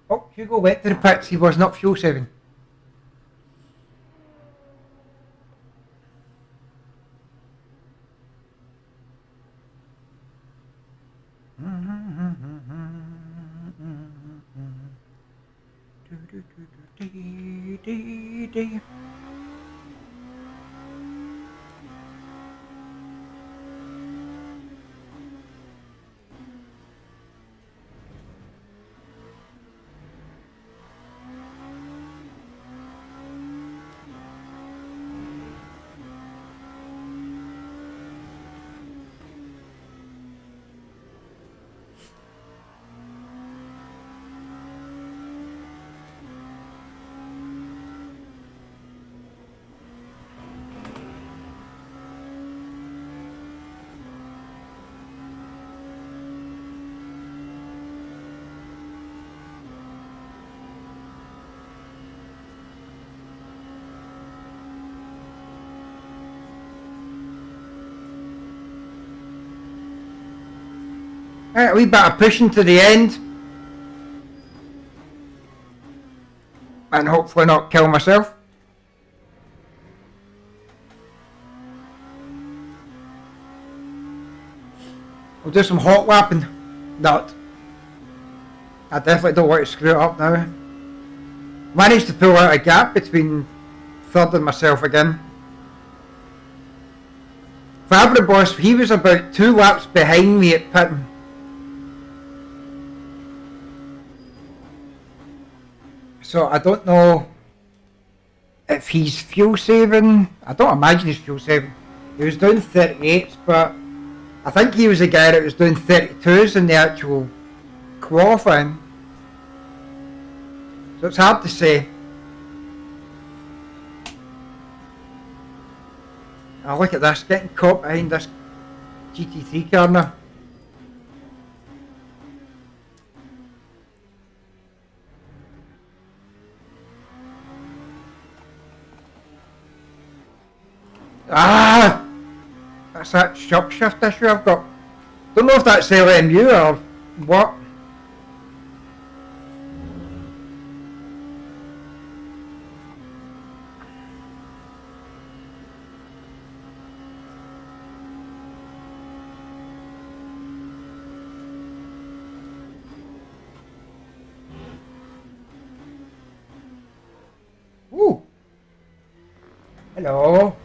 Oh, Hugo went to the pits. He was not fuel saving. Right, a wee bit of pushing to the end. And hopefully not kill myself. We'll do some hot lapping. Not. I definitely don't want to screw it up now. Managed to pull out a gap between third and myself again. Fabregas, he was about 2 laps behind me at pitting. So I don't know if he's fuel saving. I don't imagine he's fuel saving. He was doing 38s, but I think he was the guy that was doing 32s in the actual qualifying. So it's hard to say. Now look at this, getting caught behind this GT3 car now. Ah! That's that shock shift issue I've got. Don't know if that's LMU or what. Ooh. Hello.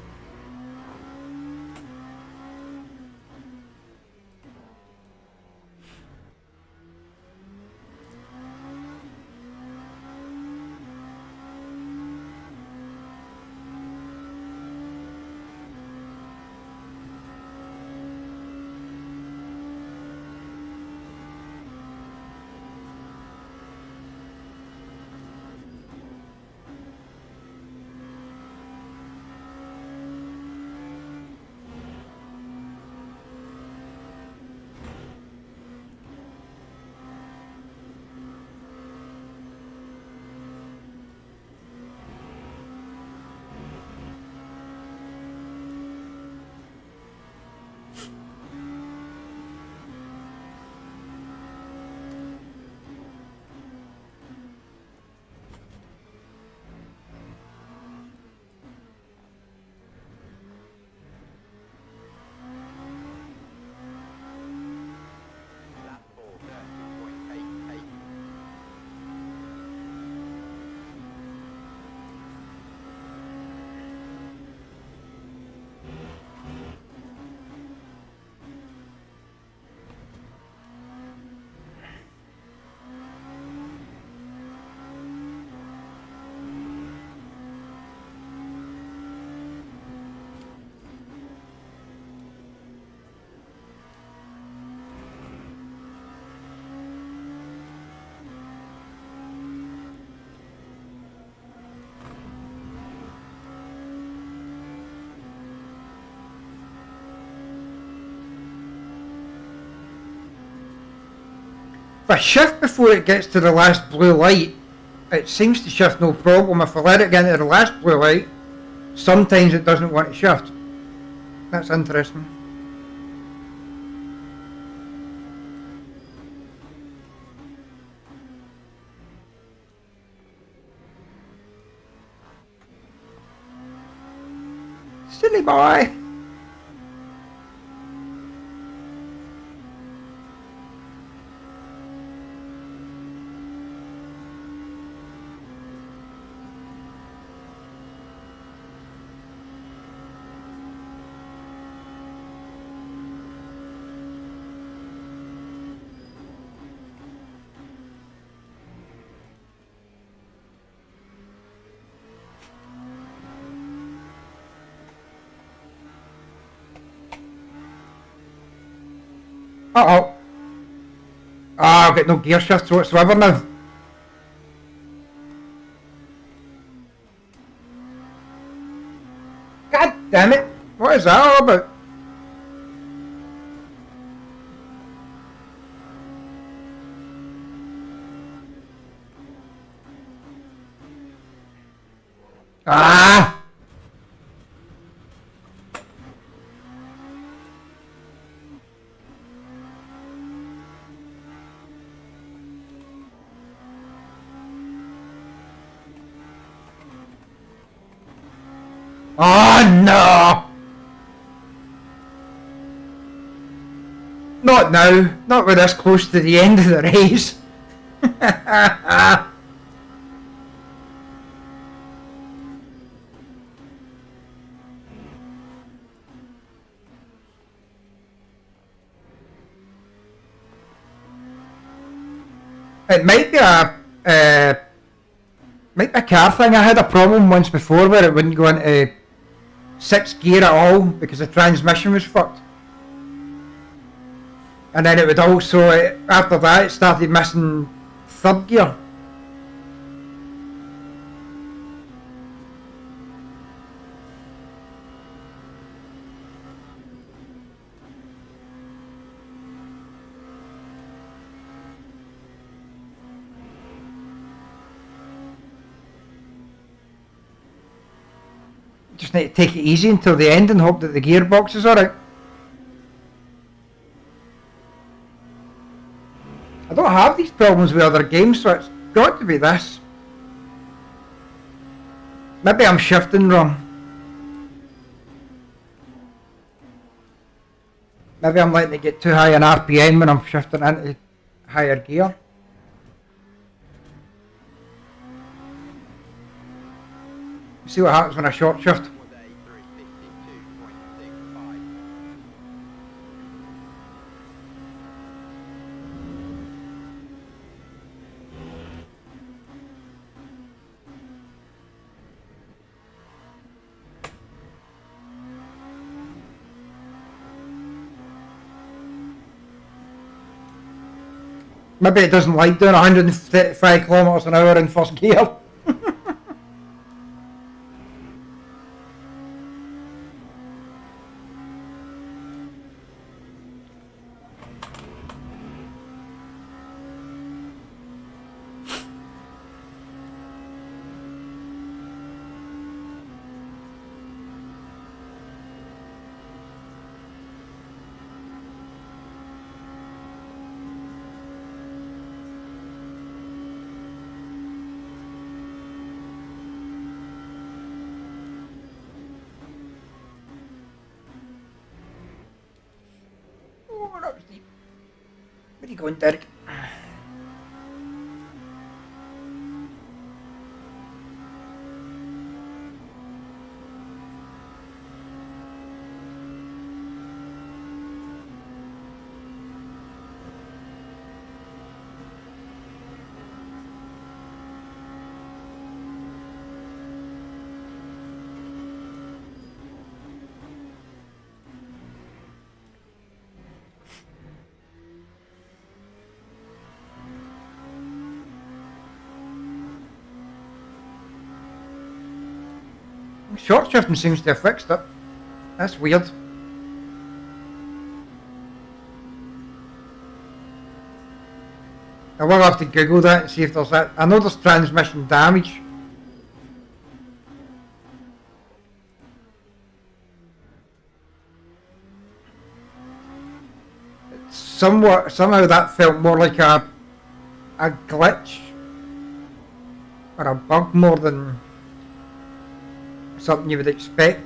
Lap 4, 30.88. If I shift before it gets to the last blue light, it seems to shift no problem. If I let it get into the last blue light, sometimes it doesn't want to shift. That's interesting. Silly boy. Uh-oh. Ah, I've got no gear shift whatsoever now. God damn it. What is that all about? Ah! Oh no! Not now. Not with this close to the end of the race. It might be a Like the car thing, I had a problem once before where it wouldn't go into sixth gear at all because the transmission was fucked. And then it would also, after that, it started missing third gear. Just need to take it easy until the end and hope that the gearbox is alright. I don't have these problems with other games, so it's got to be this. Maybe I'm shifting wrong. Maybe I'm letting it get too high in RPM when I'm shifting into higher gear. See what happens when I short shift. Day 352.65. Maybe it doesn't like doing 135 kilometers an hour in first gear. Oh, that was deep. Where are you going, Derek? Short shifting seems to have fixed it. That's weird. I will have to Google that and see if there's that. I know there's transmission damage. It's somehow that felt more like a glitch or a bug more than something you would expect.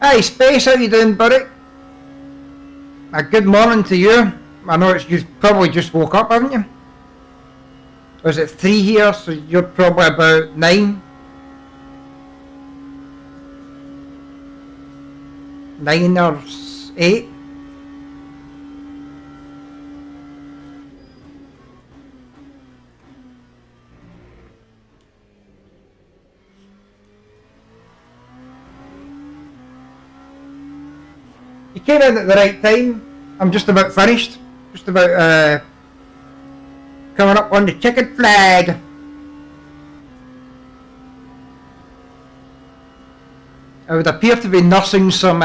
Hey Space, how you doing, buddy? A good morning to you. I know it's you probably just woke up, haven't you? Or is it 3 here, so you're probably about 9? 9 or 8? You came in at the right time. I'm just about finished. Just about coming up on the checkered flag. I would appear to be nursing some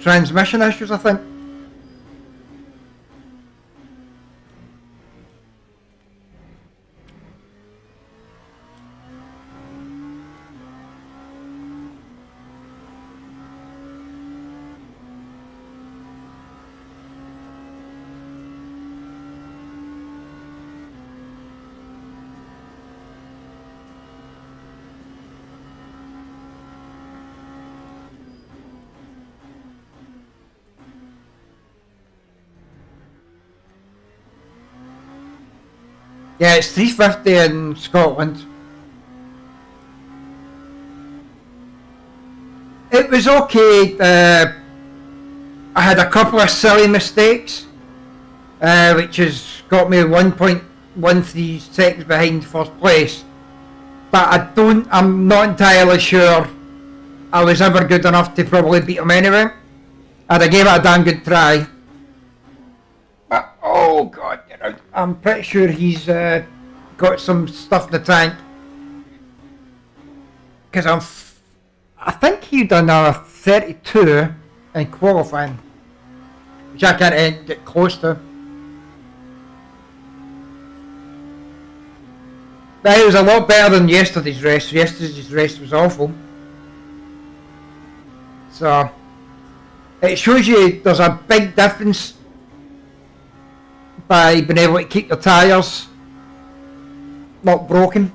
transmission issues, I think. Yeah, it's 350 in Scotland. It was okay. I had a couple of silly mistakes, which has got me 1.13 seconds behind first place. But I'm not entirely sure I was ever good enough to probably beat him anyway. And I gave it a damn good try. But, oh god, you know, I'm pretty sure he's got some stuff in the tank. Because I think he done a 32 in qualifying, which I can't get close to. But it was a lot better than yesterday's race. Yesterday's race was awful. So, it shows you there's a big difference by being able to keep the tyres not broken.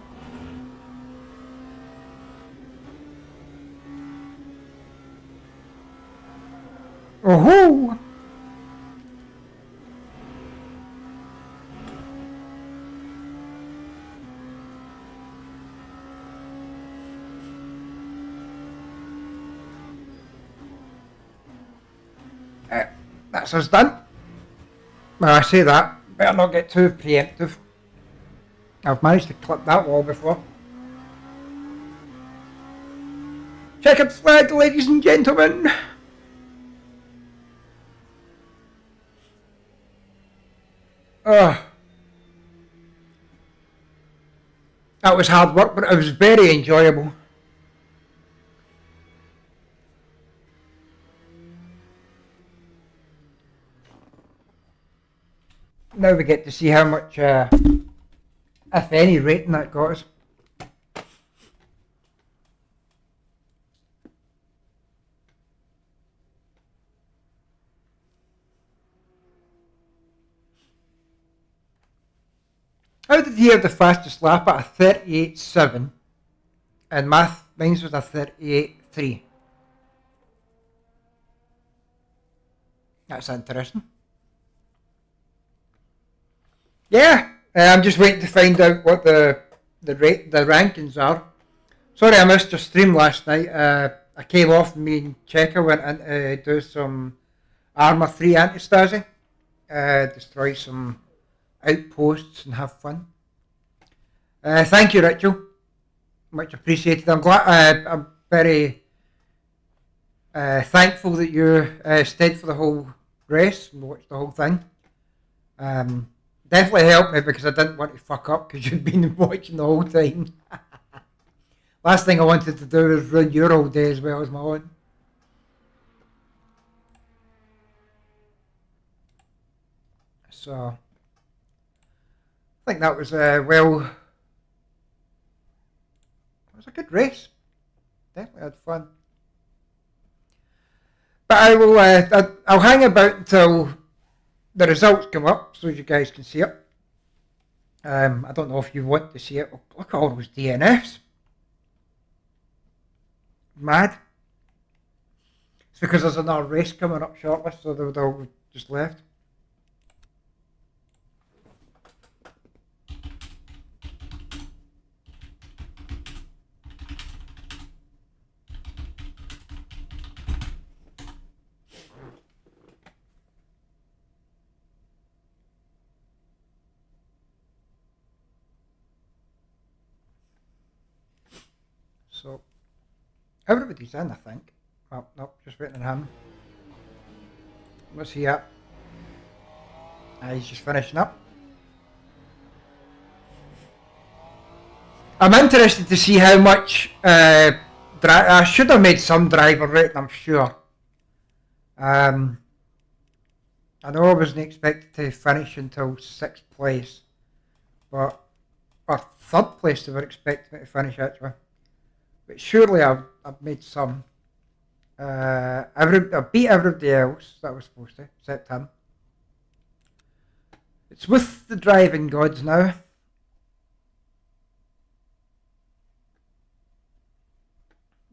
Oh-hoo! That's us done. Well, I say that, better not get too preemptive. I've managed to clip that wall before. Checkered flag, ladies and gentlemen. Oh. That was hard work, but it was very enjoyable. Now we get to see how much, if any, rating that got us. How did he have the fastest lap at a 38.7? And mine was a 38.3. That's interesting. Yeah, I'm just waiting to find out what the rankings are. Sorry I missed your stream last night. I came off and me and Checker went in to do some Armour 3 anti-Stasi. Destroy some outposts and have fun. Thank you, Rachel. Much appreciated. I'm glad. I'm very thankful that you stayed for the whole race and watched the whole thing. Definitely helped me because I didn't want to fuck up because you'd been watching the whole time. Last thing I wanted to do was ruin your whole day as well as my own. So, I think that was it was a good race. Definitely had fun. But I will, I'll hang about until the results come up so you guys can see it. I don't know if you want to see it. Look at all those DNFs. mad. It's because there's another race coming up shortly, so they would all just left. So, everybody's in, I think. Well, no, just waiting on him. What's he at? He's just finishing up. I'm interested to see how much I should have made some driver rating, I'm sure. I know I wasn't expected to finish until 6th place, or 3rd place they were expecting me to finish actually. But surely I've made some. I beat everybody else that I was supposed to, except him. It's with the driving gods now.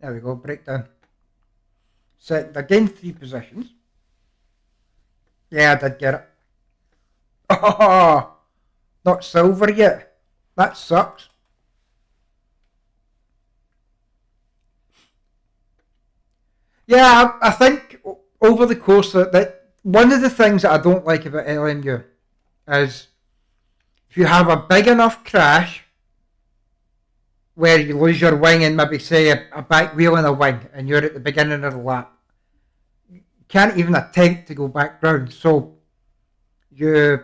There we go, breakdown. Second, I gained 3 positions. Yeah, I did get it. Oh, not silver yet. That sucks. Yeah, I think over the course of that, one of the things that I don't like about LMU is if you have a big enough crash where you lose your wing and maybe say a back wheel and a wing and you're at the beginning of the lap, you can't even attempt to go back round. So you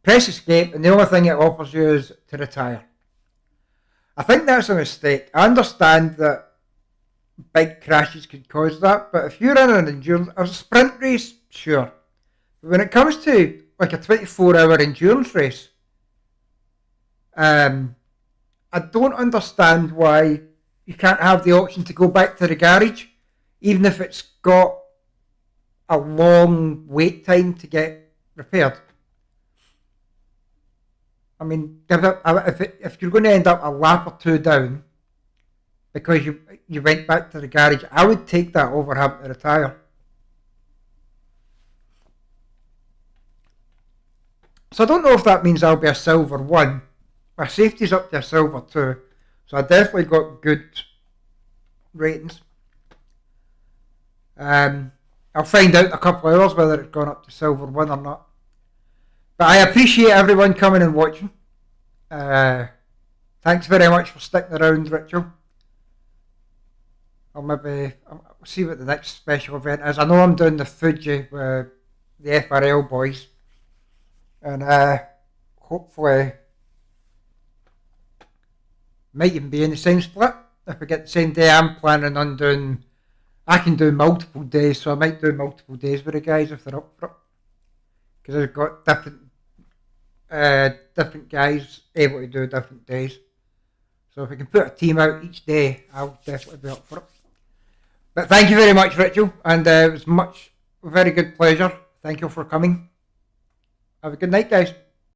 press escape and the only thing it offers you is to retire. I think that's a mistake. I understand that big crashes could cause that, but if you're in an endurance or a sprint race, sure. But when it comes to like a 24-hour endurance race, I don't understand why you can't have the option to go back to the garage, even if it's got a long wait time to get repaired. I mean, if you're going to end up a lap or 2 down because you went back to the garage, I would take that over having to retire. So I don't know if that means I'll be a silver 1. My safety's up to a silver 2. So I definitely got good ratings. I'll find out in a couple of hours whether it's gone up to silver 1 or not. But I appreciate everyone coming and watching. Thanks very much for sticking around, Rachel. I'll see what the next special event is. I know I'm doing the Fuji with the FRL boys. And hopefully might even be in the same split. If we get the same day, I'm planning on doing, I can do multiple days, so I might do multiple days with the guys if they're up for it. Because I've got different guys able to do different days. So if we can put a team out each day, I'll definitely be up for it. But thank you very much, Rachel, and it was a very good pleasure. Thank you for coming. Have a good night, guys.